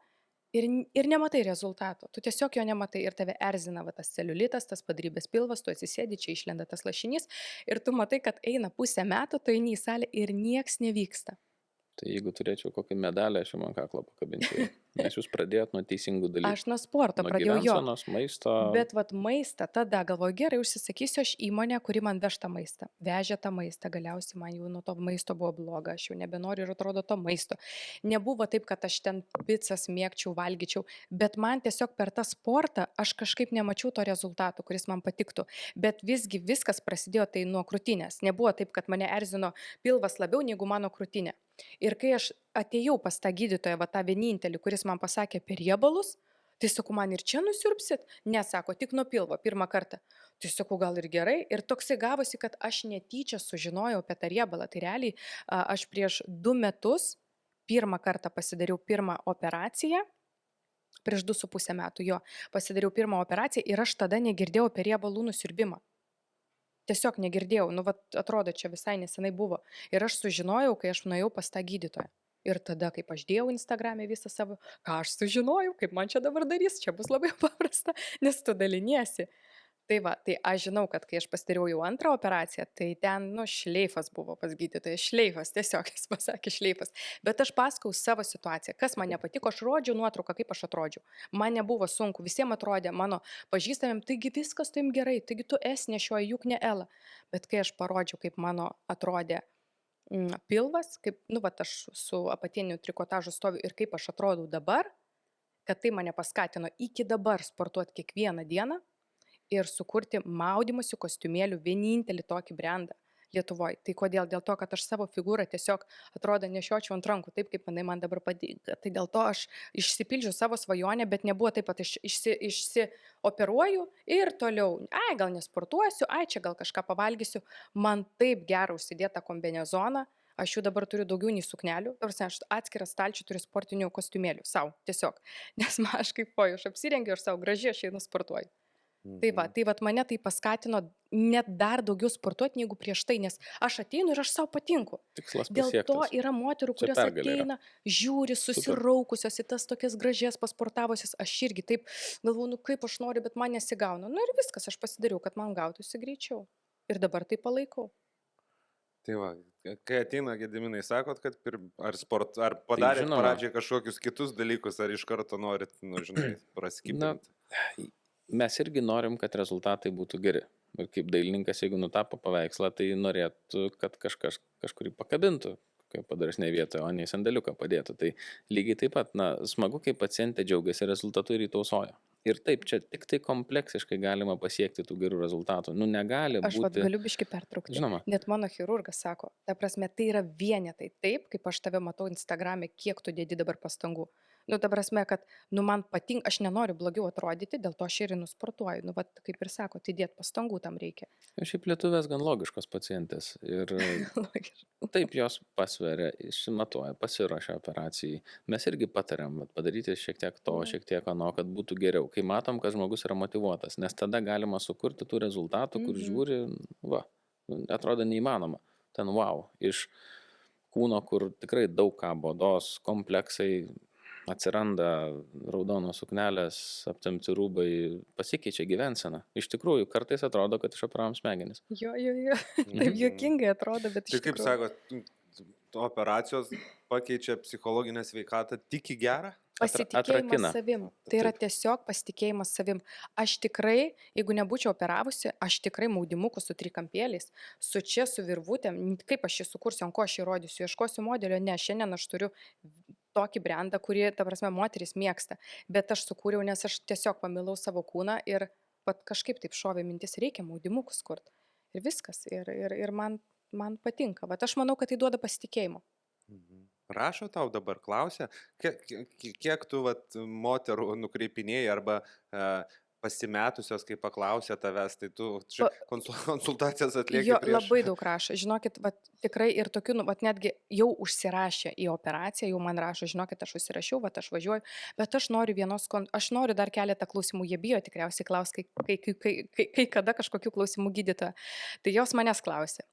ir nematai rezultato. Tu tiesiog jo nematai ir tave erzina va, tas celiulitas, tas padarybės pilvas, tu atsisėdi, čia išlenda tas lašinys ir tu matai, kad eina pusę metų, tu eini į salę ir nieks nevyksta. Tai jeigu turėčiau kokį medalį, aš jau man kaklą pakabinčiau. Nes jūs pradėjot nuo teisingų dalykų. Aš nuo sporto Nuo pradėjau jo. gyvensenos, maisto. Bet vat maistą, tada galvoju, gerai, užsisakysiu aš įmonę, kuri man veš tą maistą. Vežė tą maistą, galiausiai man jau nuo to maisto buvo bloga, aš jau nebenoriu ir atrodo to maisto. Nebuvo taip, kad aš ten pizzas mėgčiau, valgyčiau, bet man tiesiog per tą sportą aš kažkaip nemačiau to rezultato, kuris man patiktų. Bet visgi viskas prasidėjo tai nuo krūtinės. Nebuvo taip, kad mane erzino pilvas labiau negu mano krūtinė. Ir kai aš atėjau pas tą gydytoją, va tą vienintelį, kuris man pasakė apie riebalus, tai sakau, man ir čia nusiurbsit? Ne, sako, tik nuo pilvo, pirmą kartą. Tai sakau, gal ir gerai. Ir toksai gavosi, kad aš netyčia sužinojau apie tą riebalą. Tai realiai aš prieš 2 metus pirmą kartą pasidariau pirmą operaciją. Prieš 2,5 metų jo pasidariau pirmą operaciją ir aš tada negirdėjau apie riebalų nusiurbimą. Tiesiog negirdėjau, nu, vat, atrodo, čia visai nesenai buvo. Ir aš sužinojau, kai aš nuėjau pas tą gydytoją. Ir tada, kaip aš dėjau Instagram'e visą savo, ką aš sužinojau, kaip man čia dabar darys, čia bus labai paprasta, nes tu daliniesi. Tai va, tai aš žinau, kad kai aš pasidariau jau antrą operaciją, tai ten, nu, šleifas buvo pas gydytoją, šleifas, tiesiog jis pasakė šleifas. Bet aš pasakau savo situaciją, kas man nepatiko, aš rodžiau nuotrauką, kaip aš atrodžiau. Man nebuvo sunku, visiems atrodė, mano pažįstamėm, taigi viskas taim gerai, taigi tu esi nešioji, juk ne Ela. Bet kai aš parodžiau, kaip mano atrodė pilvas, kaip, nu, va, aš su apatiniu trikotažu stoviu ir kaip aš atrodau dabar, kad tai mane paskatino iki dabar sportuoti kiekvieną dieną, ir sukurti maudymosi kostiumėlių vienintelį tokį brandą Lietuvoje. Tai kodėl? Dėl to, kad aš savo figūrą tiesiog atrodo nešiočiau ant rankų, taip kaip man dabar patinka. Tai dėl to aš išsipildžiau savo svajonę, bet nebuvo taip, kad aš išsioperuoju ir toliau, ai gal nesportuosiu, ai čia gal kažką pavalgysiu. Man taip gera užsidėti tą kombinezoną. Aš jų dabar turiu daugiau nei suknelių. Aš atskirą stalčių turiu sportinių kostiumėlių. Sau, tiesiog. Nes man aš kaip poju, aš apsirengiu ir savo gražiai aš einu sportuoju. Tai va, mane tai paskatino net dar daugiau sportuoti negu prieš tai, nes aš ateinu ir aš savo patinku. Tikslas Dėl pasiektas. to yra moterų, Čia kurios pergalė yra. ateina, žiūri, susiraukusios į tas tokias gražias pasportavusias. Aš irgi taip galvoju, nu kaip aš noriu, bet man nesigauna. Nu ir viskas, aš pasidariau, kad man gautųsi greičiau. Ir dabar tai palaikau. Tai va, kai ateina Gediminai, sakot, kad ar padarėt žinoma. pradžiai kažkokius kitus dalykus, ar iš karto norit, nu, žinai, praskipinti. Mes irgi norim, kad rezultatai būtų geri. Ir kaip dailininkas, jeigu nutapo paveikslą, tai norėtų, kad kažkas kažkurį pakabintų, kaip padaresnė vietoje, o ne į sandėliuką padėtų. Tai lygiai taip pat, smagu, kai pacientė džiaugiasi rezultatu ir įtausoja. Ir taip, čia tik tai kompleksiškai galima pasiekti tų gerų rezultatų. Nu, negali Aš būti. galiu biški pertraukti. Žinoma. Net mano chirurgas sako, ta prasme, tai yra vienetai. Taip, kaip aš tave matau Instagram'e, kiek tu dėdi dabar pastangų. Nu, ta prasme, kad, nu, man patinka, aš nenoriu blogiau atrodyti, dėl to aš ir nusportuoju. Nu, va, kaip ir sako, tai dėt pastangų tam reikia. Šiaip lietuvės gan logiškos pacientės. Ir taip jos pasveria, išsimatuoja, pasiruošia operacijai. Mes irgi patariam padaryti šiek tiek to, šiek tiek ano, kad būtų geriau. Kai matom, kad žmogus yra motyvuotas, nes tada galima sukurti tų rezultatų, kur žiūri, va, atrodo neįmanoma. Ten wow, iš kūno, kur tikrai daug ką odos, kompleksai, atsiranda raudonos suknelės, aptempti rūbai, pasikeičia gyvensena. Iš tikrųjų, kartais atrodo, kad išoperavom smegenis. Jo. Taip juokingai atrodo, bet iš Tai kaip tikrųjų. sakot, operacijos pakeičia psichologinę sveikatą tik į gerą? Pasitikėjimas atrakina. savim. Tai yra Taip. tiesiog pasitikėjimas savim. Aš tikrai, jeigu nebūčiau operavusi, aš tikrai maudimukus su trikampėliais, su čia, su virvutėm, kaip aš jį sukursiu, ant ko aš jį rodysiu, ieškosiu modelio, ne, šiandien aš turiu tokį brandą, kurį, ta prasme, moteris mėgsta. Bet aš sukūriau, nes aš tiesiog pamilau savo kūną ir pat kažkaip taip šovė mintis, reikia maudimukus kurti. Ir viskas. Ir man patinka. Vat aš manau, kad tai duoda pasitikėjimo. Rašo tau dabar, klausia, kiek tu vat, moterų nukreipinėjai arba pasimetusios, kai paklausė tavęs, tai tu čia konsultacijas atlieki Jo, prieš. labai daug rašo. Žinokit, vat, tikrai ir tokių, nu, vat, netgi jau užsirašė į operaciją, jau man rašo, žinokit, aš užsirašiau, vat, aš važiuoju, bet aš noriu aš noriu dar keletą klausimų, jie bijo tikriausiai klaus, kai kada kažkokių klausimų gydytoja. Tai jos manęs klausė.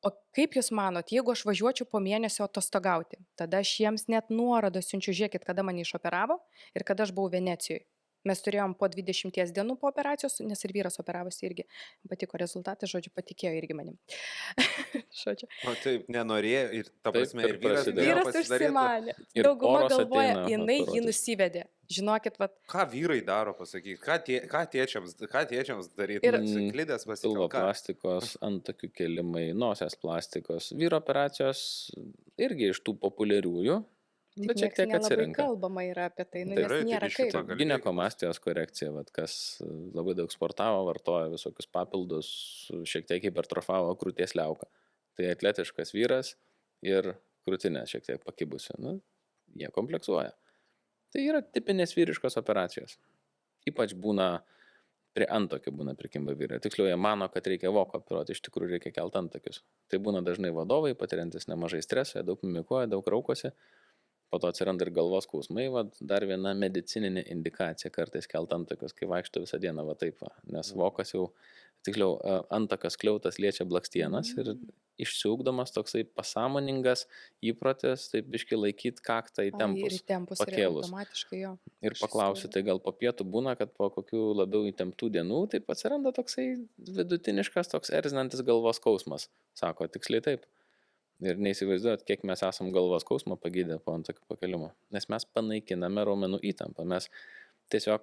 O kaip jūs manot, jeigu aš važiuočiau po mėnesio atostogauti, tada aš jiems net nuorodą siunčiu, žiūrėkit, kada mane išoperavo ir kada aš buvau Venecijoje. Mes turėjom po 20 dienų po operacijos, nes ir vyras operavosi irgi. Patiko rezultatai, žodžiu, patikėjo irgi manim. Žodžiu. O taip, nenorėjo ir ta Taip, prasme, ir ir vyras prasidėjo. norėjo Vyras pasidaryt. užsimanė. Ir Dauguma poros galvoja, ateina jinai jį operuotis. nusivedė. Žinokit, vat, Ką vyrai daro, pasakyk, ką tėčiams daryti, Ir- klydės Pilvo pasikalbėti. plastikos, antakių kelimai, nosies plastikos, vyro operacijos irgi iš tų populiariųjų, tik bet šiek nieks tiek nelabai atsirenka. kalbama yra apie tai, nu, Tai nes yra, tai nėra biškį kaip. pagal- Ginekomastijos korekcija, vat, kas labai daug sportavo, vartoja visokius papildus, šiek tiek hipertrofavo krūties liauką. Tai atletiškas vyras ir krūtinė šiek tiek pakibusi. Nu, jie kompleksuoja. Tai yra tipinės vyriškos operacijos. Ypač būna prie antokių būna prikimba vyrai. Tiksliau, jie mano, kad reikia voko operuoti, iš tikrųjų reikia kelti antokius. Tai būna dažnai vadovai, patiriantis nemažai streso, jie daug mimikuoja, daug raukosi. Po to atsiranda ir galvos skausmai, va, dar viena medicininė indikacija kartais kelt antakius, kai vaikšto visą dieną, va taip, va, nes vokas jau, tiksliau, antakas kliautas liečia blakstienas ir išsiugdomas toksai pasąmoningas įprotis, taip biški laikyti kaktą į Ir tempus. įtempus ir pakėlus. automatiškai jo. Ir Aš paklausiu, įsivaizduoju. tai gal po pietų būna, kad po kokių labiau įtemptų dienų, taip atsiranda toksai vidutiniškas, toks erzinantis galvos skausmas. Sako, tiksliai taip. Ir neįsivaizduojat, kiek mes esam galvos skausmą pagydę po antakių pakelimo. Nes mes panaikiname raumenų įtampą. Mes tiesiog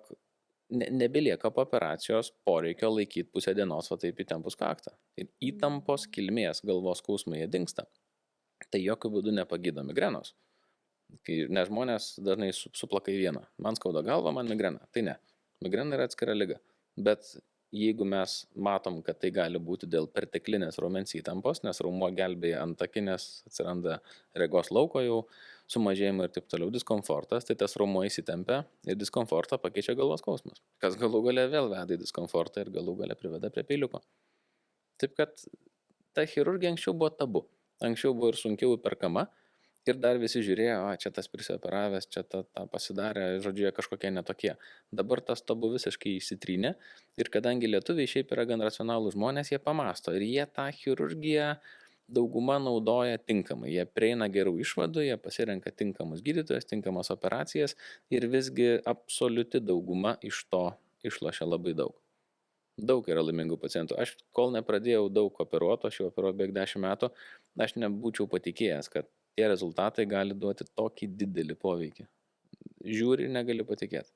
nebelieka po operacijos poreikio laikyti pusę dienos, va taip įtempus kaktą. Ir įtampos kilmės galvos skausmai jie dingsta. Tai jokių būdų nepagydo migrenos. Nes žmonės dažnai suplaka į vieną. Man skauda galva, man migrena. Tai ne. Migrena yra atskira liga. Bet jeigu mes matom, kad tai gali būti dėl perteklinės raumens įtampos, nes raumuo gelbėja antakinės, atsiranda regos lauko jau sumažėjimą ir taip toliau, diskomfortas, tai tas raumuo įsitempia ir diskomfortą pakeičia galvos skausmas. Kas galų gale vėl veda į diskomfortą ir galų gale priveda prie peiliuko. Taip kad ta chirurgija anksčiau buvo tabu. Anksčiau buvo ir sunkiau įperkama. Ir dar visi žiūrėjo, čia tas prisioperavęs, čia tą pasidarė, žodžiu, jie kažkokie netokie. Dabar tas tabu visiškai įsitrynė ir kadangi lietuviai šiaip yra gan racionalūs žmonės, jie pamasto ir jie tą chirurgiją dauguma naudoja tinkamai. Jie prieina gerų išvadų, jie pasirenka tinkamus gydytojus, tinkamas operacijas ir visgi absoliuti dauguma iš to išlošia labai daug. Daug yra laimingų pacientų. Aš kol nepradėjau daug operuoto, aš jau operuoju beveik 10 metų, aš nebūčiau patikėjęs, kad tie rezultatai gali duoti tokį didelį poveikį. Žiūri ir negali patikėti.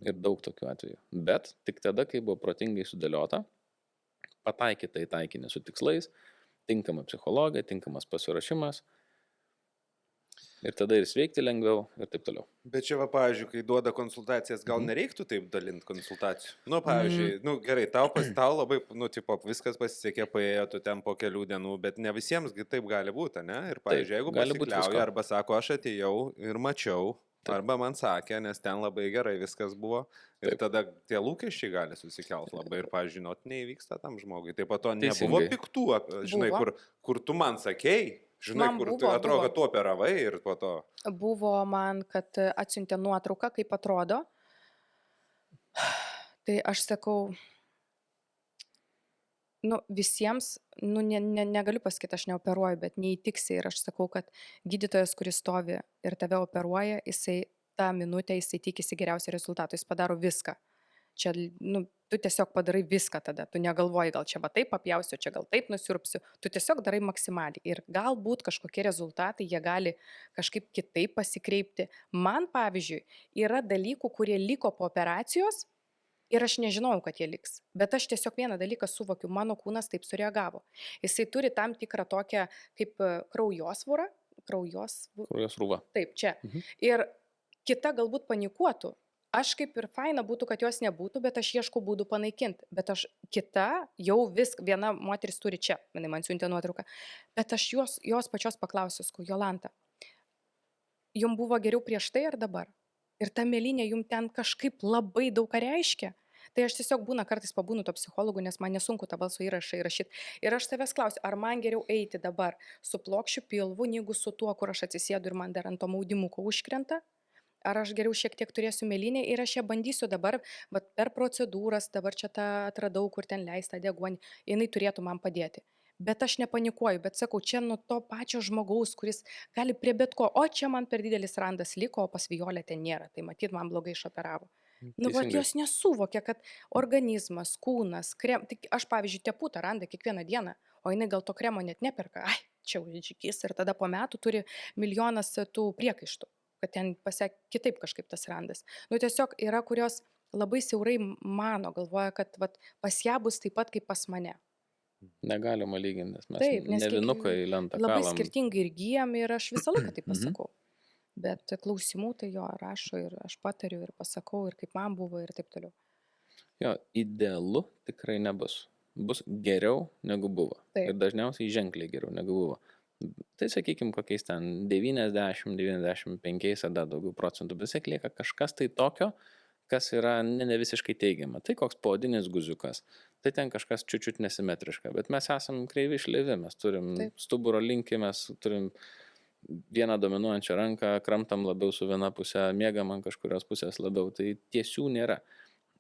Ir daug tokių atvejų. Bet tik tada, kai buvo protingai sudėliota, pataikyta į taikinį su tikslais, tinkama psichologija, tinkamas pasiruošimas. Ir tada ir sveikti lengviau ir taip toliau. Bet čia, va, pavyzdžiui, kai duoda konsultacijas, gal nereiktų taip dalinti konsultacijų? Nu, pavyzdžiui, nu, gerai, tau labai, nu, tipo, viskas pasisekė, paėjo tu ten po kelių dienų, bet ne visiems taip gali būti, ne? Ir, pavyzdžiui, jeigu gali būt pasikliauja visko. arba sako, aš atėjau ir mačiau, arba man sakė, nes ten labai gerai viskas buvo. Ir Taip. tada tie lūkesčiai gali susikelti labai ir, pavyzdžiui, žinot, neįvyksta tam žmogui. Taip pat to nebuvo Teisingai. piktų, žinai, Buvo. kur tu man sakei, žinai, Man kur tu buvo, atrodo, buvo. kad tu operavai ir po to. Buvo man, kad atsiuntė nuotrauką, kaip atrodo. Tai aš sakau, nu, visiems, nu, negaliu pasakyti, aš neoperuoju, bet neįtiksi ir aš sakau, kad gydytojas, kuris stovi ir tave operuoja, jisai tą minutę, jisai tikisi geriausio rezultato, jis padaro viską. Čia, nu, tu tiesiog padarai viską tada, tu negalvoji, gal čia va taip apjausiu, čia gal taip nusirpsiu, tu tiesiog darai maksimaliai ir galbūt kažkokie rezultatai, jie gali kažkaip kitaip pasikreipti. Man, pavyzdžiui, yra dalykų, kurie liko po operacijos ir aš nežinojau, kad jie liks, bet aš tiesiog vieną dalyką suvokiu, mano kūnas taip sureagavo. Jisai turi tam tikrą tokią kaip kraujosvorą, Kraujos rūva. taip, čia. Mhm. Ir kita galbūt panikuotų. Aš kaip ir faina būtų, kad jos nebūtų, bet aš ieškau būdų panaikinti. Bet aš kita jau viena moteris turi čia, jinai man siuntė nuotrauką, bet aš jos pačios paklausiu, Jolanta, jum buvo geriau prieš tai ar dabar? Ir ta mėlynė jum ten kažkaip labai daug ką reiškia. Tai aš tiesiog kartais pabūnu to psichologu, nes man nesunku tą balso įrašą įrašyti. Ir aš tavęs klausiu, ar man geriau eiti dabar su plokščiu pilvu, negu su tuo, kur aš atsisėdu ir man dar ant to maudimuko užkrenta? Ar aš geriau šiek tiek turėsiu mėlynę ir aš ją bandysiu dabar, vat, per procedūras, dabar čia tą atradau, kur ten leista deguonį, jinai turėtų man padėti. Bet aš nepanikuoju, bet sakau, čia nuo to pačio žmogaus, kuris gali prie bet ko, o čia man per didelis randas liko, o pas Vijolę ten nėra, tai matyt, man blogai išoperavo. Nu, va, Teisingai. jos nesuvokia, kad organizmas, kūnas, tik aš, pavyzdžiui, tepu tą randą kiekvieną dieną, o jinai gal to kremo net neperka, ai, čia uždžikis ir tada po metų turi milijonas tų priekaištų, kad ten pasiek kitaip kažkaip tas randas. Nu, tiesiog yra, kurios labai siaurai mano, galvoja, kad vat, pas ją bus taip pat kaip pas mane. Negalima lyginti, nes mes Taip, nes ne vinukai į lentą labai kalam. skirtingai ir gyjam ir aš visą laiką taip Mhm. pasakau. Bet klausimų tai jo rašo ir aš patariu ir pasakau ir kaip man buvo ir taip toliau. Jo, idealu tikrai nebus. Bus geriau negu buvo. Taip. Ir dažniausiai ženkliai geriau negu buvo. Tai sakykime, kokiais ten 90-95 ar dar daugiau procentų, bet vis lieka kažkas tai tokio, kas yra ne visiškai teigiama. Tai koks podinis guziukas. Tai ten kažkas čiučiut nesimetriška, bet mes esam kreivi išleivi, mes turim Taip. stuburo linkį, mes turim vieną dominuojančią ranką, kramtam labiau su viena pusė, miegam ant kažkurios pusės labiau, tai tiesių nėra.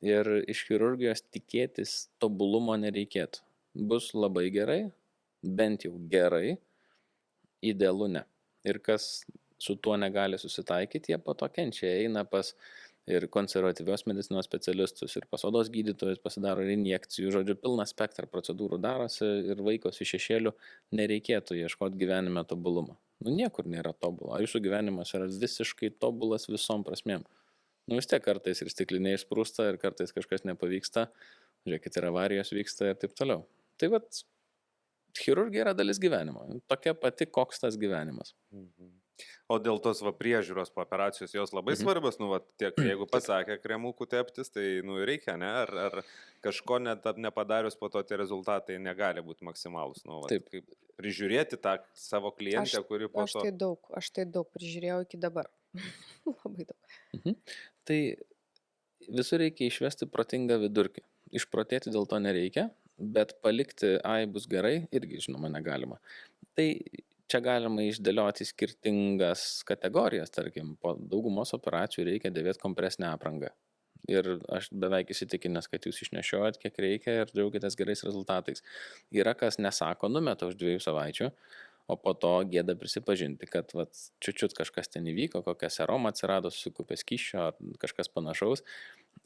Ir iš chirurgijos tikėtis tobulumo nereikėtų. Bus labai gerai, bent jau gerai, idealu ne. Ir kas su tuo negali susitaikyti, jie po to kenčia, eina pas ir konservatyvios medicinos specialistus, ir pas odos gydytojus pasidaro ir injekcijų, žodžiu, pilną spektrą procedūrų darosi ir vaikosi šešėlių, nereikėtų ieškoti gyvenime tobulumo. Nu, niekur nėra tobulo. Jūsų gyvenimas yra visiškai tobulas visom prasmėm. Nu, vis tiek kartais ir stikliniai išsprūsta, ir kartais kažkas nepavyksta, žiūrėkit, ir avarijos vyksta ir taip toliau. Tai vat, chirurgija yra dalis gyvenimo. Tokia pati, koks tas gyvenimas. O dėl tos va priežiūros po operacijos jos labai svarbios, nu, va, tiek jeigu pasakė kremukų teptis, tai, nu, reikia, ne? Ar kažko nepadarius po to tie rezultatai negali būti maksimalus, nu, va, Taip. kaip prižiūrėti tą savo klientę, kuri po Aš to... tai daug prižiūrėjau iki dabar. Labai daug. Tai visur reikia išvesti protingą vidurkį. Išprotėti dėl to nereikia, bet palikti, ai, bus gerai, irgi, žinoma, negalima. Tai čia galima išdėlioti skirtingas kategorijas, tarkim, po daugumos operacijų reikia dėvėti kompresinę aprangą. Ir aš beveik įsitikinęs, kad jūs išnešiojat, kiek reikia ir džiaugitės gerais rezultatais. Yra kas nesako, numeta už 2 savaičių, o po to gėda prisipažinti, kad vat, čiučiut kažkas ten įvyko, kokia seroma atsirado, susikupė skysčio ar kažkas panašaus.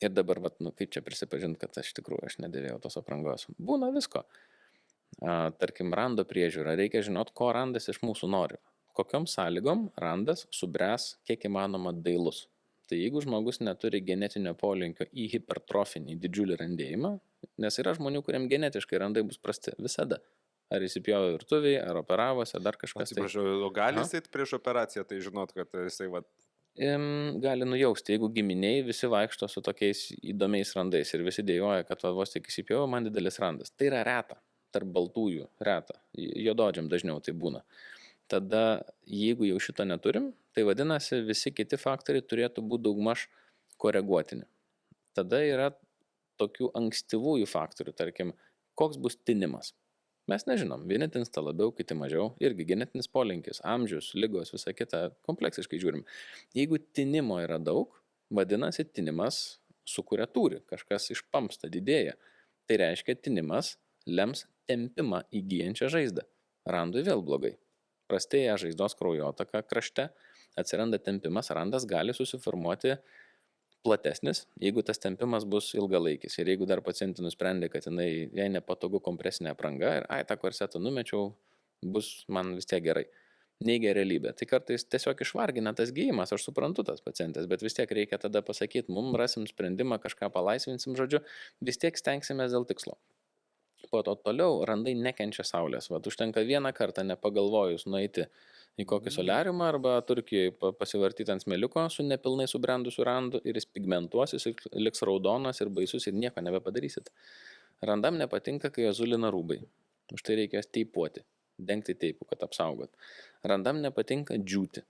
Ir dabar, vat, nu, kaip čia prisipažinti, kad aš nedėvėjau tos aprangos. Būna visko. Tarkim, rando priežiūra. Reikia žinot, ko randas iš mūsų nori. Kokiom sąlygom randas subręs kiek įmanoma dailus. Tai jeigu žmogus neturi genetinio polinkio į hipertrofinį didžiulį randėjimą, nes yra žmonių, kuriem genetiškai randai bus prasti visada. Ar įsipjovė virtuviai, ar operavosi, ar dar kažkas. Atsiprašau, o gali jisai prieš operaciją tai žinot, kad jisai va... Gali nujausti, jeigu giminiai visi vaikšto su tokiais įdomiais randais ir visi dėjoja, kad vos tik įsipjovė, man didelis randas. Tai yra reta, tarp baltųjų reta, juododžiam dažniau tai būna. Tada, jeigu jau šito neturim, tai vadinasi, visi kiti faktoriai turėtų būti daugmaž koreguotini. Tada yra tokių ankstyvųjų faktorių, tarkim, koks bus tinimas. Mes nežinom, vieni tinsta labiau, kiti mažiau, irgi genetinis polinkis, amžius, ligos, visa kita, kompleksiškai žiūrim. Jeigu tinimo yra daug, vadinasi, tinimas sukuria tūrį, kažkas išpamsta, didėja. Tai reiškia, tinimas lems tempimą į gyjančią žaizdą. Randui vėl blogai. Prastėja žaizdos kraujotaka krašte, atsiranda tempimas, randas gali susiformuoti platesnis, jeigu tas tempimas bus ilgalaikis. Ir jeigu dar pacientė nusprendė, kad jai nepatogu kompresinė apranga ir tą korsetą numečiau, bus man vis tiek gerai. Neigia realybė. Tai kartais tiesiog išvargina tas gyjimas, aš suprantu tas pacientės, bet vis tiek reikia tada pasakyti, mums rasim sprendimą, kažką palaisvinsim, žodžiu, vis tiek stengsimės dėl tikslo. Po to toliau randai nekenčia saulės. Vat užtenka vieną kartą nepagalvojus nueiti į kokį soliariumą arba Turkijoje pasivartyti ant smėliuko su nepilnai subrendusiu randu ir jis pigmentuosis, liks raudonas ir baisus ir nieko nebepadarysit. Randam nepatinka, kai azulina rūbai. Už tai reikės teipuoti, dengti teipu, kad apsaugot. Randam nepatinka džiūti,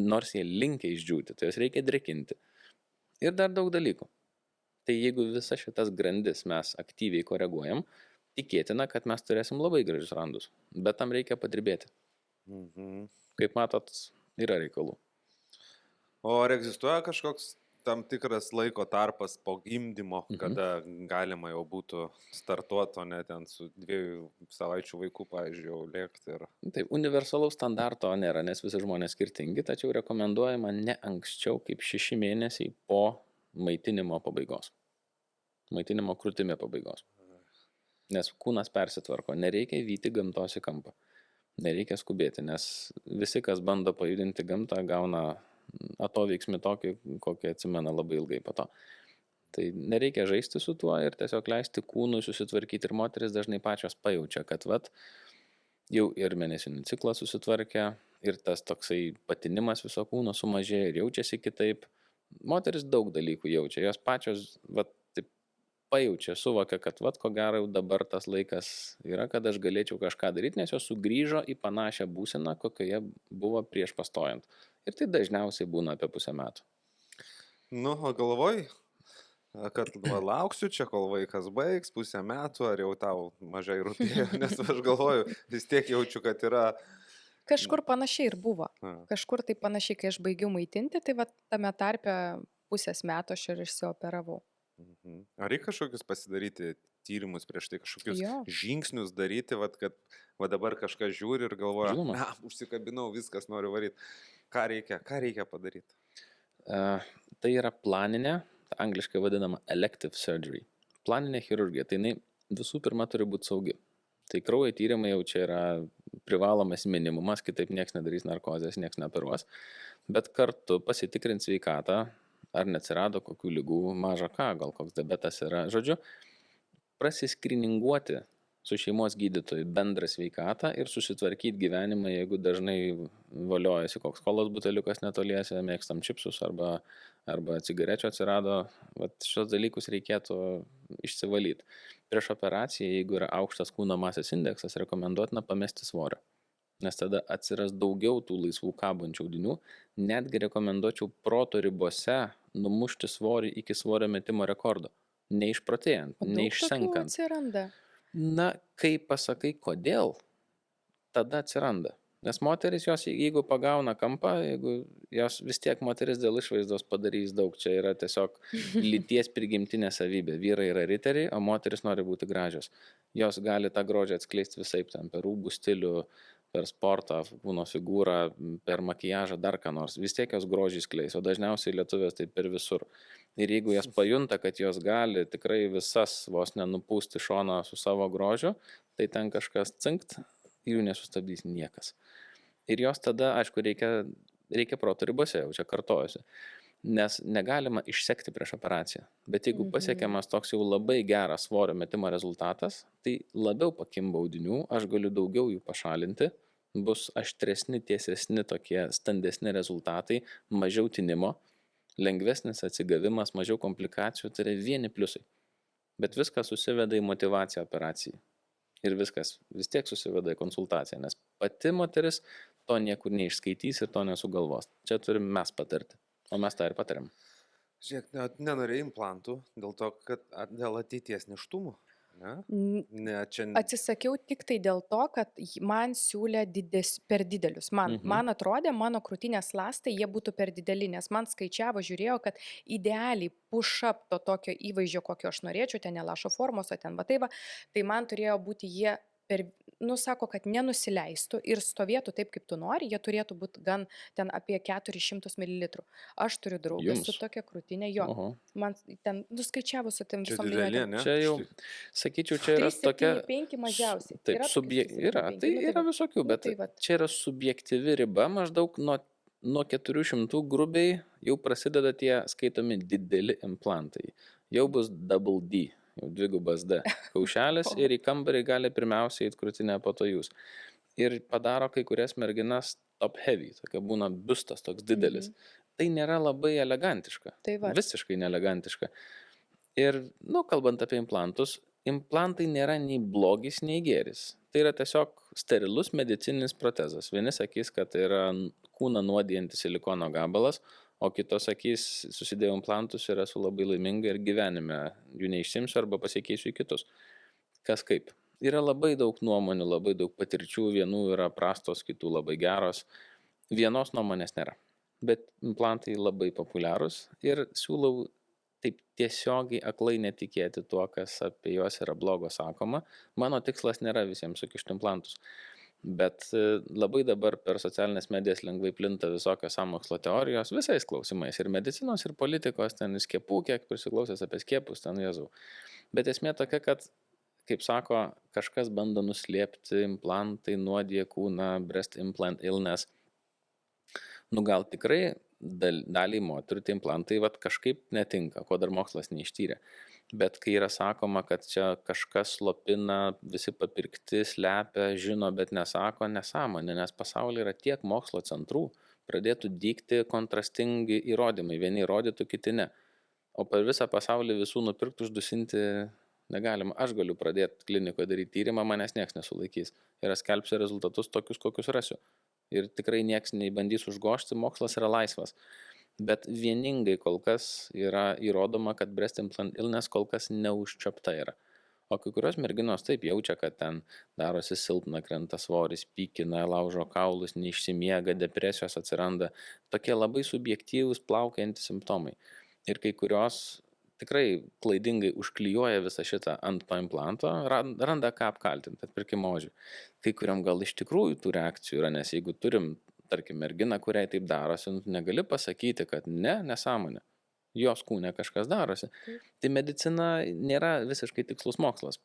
nors jie linkia išdžiūti, tai jos reikia drekinti. Ir dar daug dalykų. Tai jeigu visas šitas grandis mes aktyviai koreguojam, tikėtina, kad mes turėsim labai gražius randus, bet tam reikia padirbėti. Mhm. Kaip matot, yra reikalų. O ar egzistuoja kažkoks tam tikras laiko tarpas po gimdymo, kada galima jau būtų startuoti, o ne ten su 2 savaičių vaikų, pavyzdžiui, jau lėkti ir... Taip, universalaus standarto nėra, nes visi žmonės skirtingi, tačiau rekomenduojama ne anksčiau kaip 6 mėnesiai po maitinimo pabaigos. Maitinimo krūtimi pabaigos. Nes kūnas persitvarko, nereikia vyti gamtos į kampą. Nereikia skubėti, nes visi, kas bando pajudinti gamtą, gauna atoveiksmį tokį, kokį atsimena labai ilgai po to. Tai nereikia žaisti su tuo ir tiesiog leisti kūnui susitvarkyti. Ir moteris dažnai pačios pajaučia, kad jau ir mėnesinių ciklas susitvarkė, ir tas toksai patinimas viso kūno sumažėja ir jaučiasi kitaip. Moteris daug dalykų jaučia, jos pačios taip pajaučia, suvokia, kad ko gero jau dabar tas laikas yra, kad aš galėčiau kažką daryti, nes jos sugrįžo į panašią būseną, kokioje buvo prieš pastojant. Ir tai dažniausiai būna apie 1,5 metų. Nu, o galvoj, kad lauksiu čia, kol vaikas baigs 1,5 metų, ar jau tau mažai rūpėjo, nes aš galvoju, vis tiek jaučiu, kad yra... Kažkur panašiai ir buvo. Kažkur tai panašiai, kai aš baigiau maitinti, tai tame tarpe 1,5 metų aš ir išsioperavau. Ar reikia kažkokius pasidaryti tyrimus prieš tai, kažkokius žingsnius daryti, kad dabar kažką žiūri ir galvoja, užsikabinau, viskas noriu varyti. Ką reikia padaryti? Tai yra planinė, angliškai vadinama elective surgery. Planinė chirurgija, tai jinai visų pirma turi būti saugi. Tai kraujo tyrimai jau čia yra privalomas minimumas, kitaip nieks nedarys narkozės, nieks neoperuos. Bet kartu pasitikrinti sveikatą, ar neatsirado kokių ligų, maža ką, gal koks diabetas yra. Žodžiu, prasiskrininguoti su šeimos gydytoju bendrą sveikatą ir susitvarkyti gyvenimą, jeigu dažnai voliojasi koks kolos buteliukas netoliese, mėgstam čipsus arba cigarečių atsirado, šios dalykus reikėtų išsivalyti. Prieš operaciją, jeigu yra aukštas kūno masės indeksas, rekomenduotina pamesti svorio, nes tada atsiras daugiau tų laisvų kabančių audinių. Netgi rekomenduočiau proto ribose numušti svorį iki svorio metimo rekordo, neišprotėjant, neišsenkant. Atsiranda. Na, kai pasakai kodėl, tada atsiranda. Nes moteris jos, jeigu pagauna kampą, jeigu jos vis tiek moteris dėl išvaizdos padarys daug, čia yra tiesiog lyties prigimtinė savybė. Vyrai yra riteriai, o moteris nori būti gražios. Jos gali tą grožį atskleisti visaip, ten, per rūbų stilių, per sportą, kūno figūrą, per makiažą, dar ką nors. Vis tiek jos grožį skleis, o dažniausiai lietuvės tai per visur. Ir jeigu jas pajunta, kad jos gali tikrai visas vos nenupūsti šoną su savo grožiu, tai ten kažkas cinkt, jų nesustabdys niekas. Ir jos tada, aišku, reikia proto ribose, jau čia kartojusi, nes negalima išsekti prieš operaciją. Bet jeigu pasiekiamas toks jau labai geras svorio metimo rezultatas, tai labiau pakimba audinių, aš galiu daugiau jų pašalinti, bus aštresni, tiesesni tokie standesni rezultatai, mažiau tinimo, lengvesnis atsigavimas, mažiau komplikacijų, tai yra vieni pliusai. Bet viskas susiveda į motivaciją operacijai. Ir viskas vis tiek susiveda į konsultaciją, nes pati moteris to niekur neišskaitys ir to nesugalvos. Čia turim mes patarti, o mes tą ir patariam. Žiūrėk, nenorėjai implantų dėl to, kad dėl ateities nėštumų. Atsisakiau tik tai dėl to, kad man siūlė per didelius. Man atrodė, mano krūtinės ląstai, jie būtų per dideli, nes man skaičiavo, žiūrėjau, kad idealiai push-up to tokio įvaizdžio, kokio aš norėčiau, ten nelašo formos, o ten tai man turėjo būti jie sako, kad nenusileistų ir stovėtų taip, kaip tu nori, jie turėtų būti gan ten apie 400 ml. Aš turiu draugą su tokia krūtinė, man ten nuskaičiavo su tim visom liniuotėm. Čia jau, sakyčiau, čia yra tokia... 3,75 mažiausiai. Taip, yra visokių, bet čia yra subjektyvi riba, maždaug nuo 400 grubiai jau prasideda tie skaitomi dideli implantai. Jau bus double D. Jau 2D kaušelis ir į kambarį gali pirmiausiai į krūtinę, po to jūs. Ir padaro kai kurias merginas top heavy, tokia būna biustas toks didelis. Tai nėra labai elegantiška, visiškai neelegantiška. Ir, kalbant apie implantus, implantai nėra nei blogis, nei gėris. Tai yra tiesiog sterilus medicininis protezas. Vieni sakys, kad tai yra kūną nuodijantis silikono gabalas, o kitos sakys, susidėjau implantus ir esu labai laiminga ir gyvenime jų neišsimsiu arba pasikeisiu į kitus. Kas kaip. Yra labai daug nuomonių, labai daug patirčių, vienų yra prastos, kitų labai geros. Vienos nuomonės nėra. Bet implantai labai populiarūs ir siūlau taip tiesiogiai aklai netikėti tuo, kas apie juos yra blogo sakoma. Mano tikslas nėra visiems sukišti implantus. Bet labai dabar per socialinės medijas lengvai plinta visokios sąmokslo teorijos visais klausimais. Ir medicinos, ir politikos, ten skiepų, kiek prisiklausęs apie skiepus, ten Jėzau. Bet esmė tokia, kad, kaip sako, kažkas bando nuslėpti implantai, nuodija kūną, breast implant illness. Nu gal tikrai daliai moterų tie implantai kažkaip netinka, ko dar mokslas neištyrė. Bet kai yra sakoma, kad čia kažkas slopina, visi papirkti, slepia, žino, bet nesako, nesąmonė, nes pasaulyje yra tiek mokslo centrų, pradėtų dygti kontrastingi įrodymai, vieni įrodytų, kiti ne. O per visą pasaulį visų nupirktų uždusinti negalima. Aš galiu pradėti klinikoje daryti tyrimą, manęs nieks nesulaikys. Ir aš skelbsiu rezultatus tokius, kokius rasiu. Ir tikrai nieks neįbandys užgošti, mokslas yra laisvas. Bet vieningai kol kas yra įrodoma, kad breast implant illness kol kas neužčiapta yra. O kai kurios merginos taip jaučia, kad ten darosi silpna, krenta svoris, pykina, laužo kaulus, neišsimiega, depresijos atsiranda. Tokie labai subjektyvūs plaukiantys simptomai. Ir kai kurios tikrai klaidingai užklijuoja visą šitą ant to implanto, randa ką apkaltinti, atpirkimo ožių. Kai kuriam gal iš tikrųjų tų reakcijų yra, nes jeigu turim, tarkim, merginą, kuriai taip darosi, negali pasakyti, kad nesąmonė. Jos kūne kažkas darosi. Tai medicina nėra visiškai tikslus mokslas.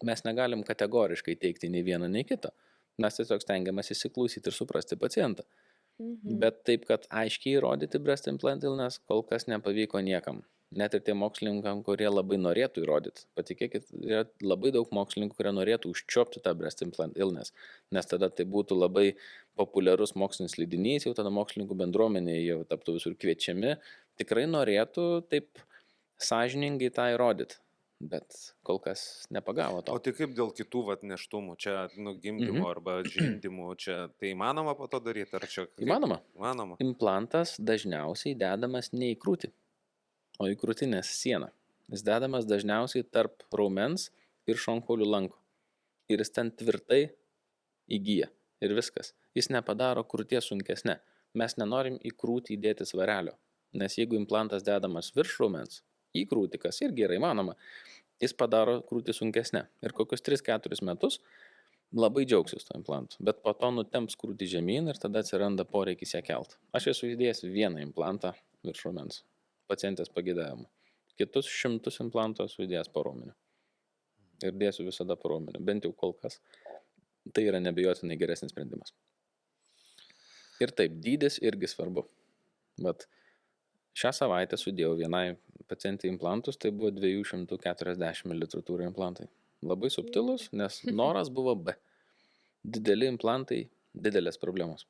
Mes negalim kategoriškai teikti nei vieną, nei kitą. Mes tiesiog stengiamės įsiklausyti ir suprasti pacientą. Bet taip, kad aiškiai įrodyti breast implant illness, kol kas nepavyko niekam. Net ir tie mokslininkam, kurie labai norėtų įrodyti. Patikėkit, yra labai daug mokslininkų, kurie norėtų užčiopti tą breast implant illness, nes tada tai būtų labai populiarus mokslinis leidinys, jau tada mokslininkų bendruomenė jau taptų visur kviečiami, tikrai norėtų taip sąžiningai tą įrodyti, bet kol kas nepagavo to. O tai kaip dėl kitų neštumų, čia gimdymo arba žindymų, čia tai įmanoma po to daryti, ar čia? Įmanoma. Įmanoma. Implantas dažniausiai dedamas ne į krūtį, o į krūtinės sieną. Jis dedamas dažniausiai tarp raumens ir šonkaulių lanko. Ir jis ten tvirtai įgyja. Ir viskas. Jis nepadaro krūties sunkesnė. Mes nenorim į krūtį įdėti svarelio. Nes jeigu implantas dedamas virš raumens, į krūtį, kas irgi yra įmanoma, jis padaro krūtį sunkesnė. Ir kokius 3-4 metus labai džiaugsis to implantu. Bet po to nutemps krūtį žemyn ir tada atsiranda poreikis ją kelt. Aš esu įdėjęs vieną implantą virš raumens. Pacientės pageidavimu. Kitus 100 implantų esu įdėjęs po raumeniu. Ir dėsiu visada po raumeniu, bent jau kol kas. Tai yra nebejotinai geresnis sprendimas. Ir taip, dydis irgi svarbu. Bet šią savaitę sudėjau vienai pacientai implantus, tai buvo 240 ml tūrio implantai. Labai subtilus, nes noras buvo B. Dideli implantai, didelės problemos.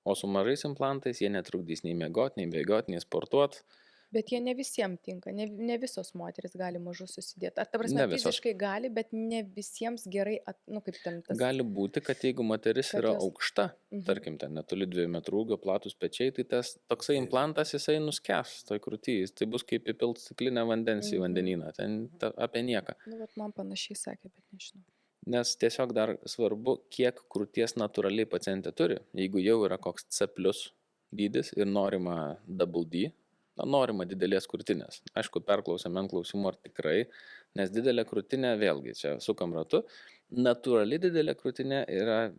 O su mažais implantais jie netrukdys nei miegoti, nei bėgioti, nei sportuoti. Bet jie ne visiems tinka, ne visos moteris gali mažus susidėti. Ar ta prasme, Ne visos. fiziškai gali, bet ne visiems gerai, kaip ten tas. Gali būti, kad jeigu moteris Kad yra jos- aukšta, tarkim, ten netoli 2 metrų ūgio, platus pečiai, tai tas toksai implantas jisai nuskęs toj krūtyje. Tai bus kaip įpilt stiklinę vandens į vandenyną. Ten apie nieką. Vat man panašiai sakė, bet nežinau. Nes tiesiog dar svarbu, kiek krūties natūraliai pacientė turi. Jeigu jau yra koks C+ dydis ir norima double D, norima didelės krūtinės. Aišku, perklausėm ant klausimų, ar tikrai, nes didelė krūtinė, vėlgi, čia sukam ratu, natūrali didelė krūtinė yra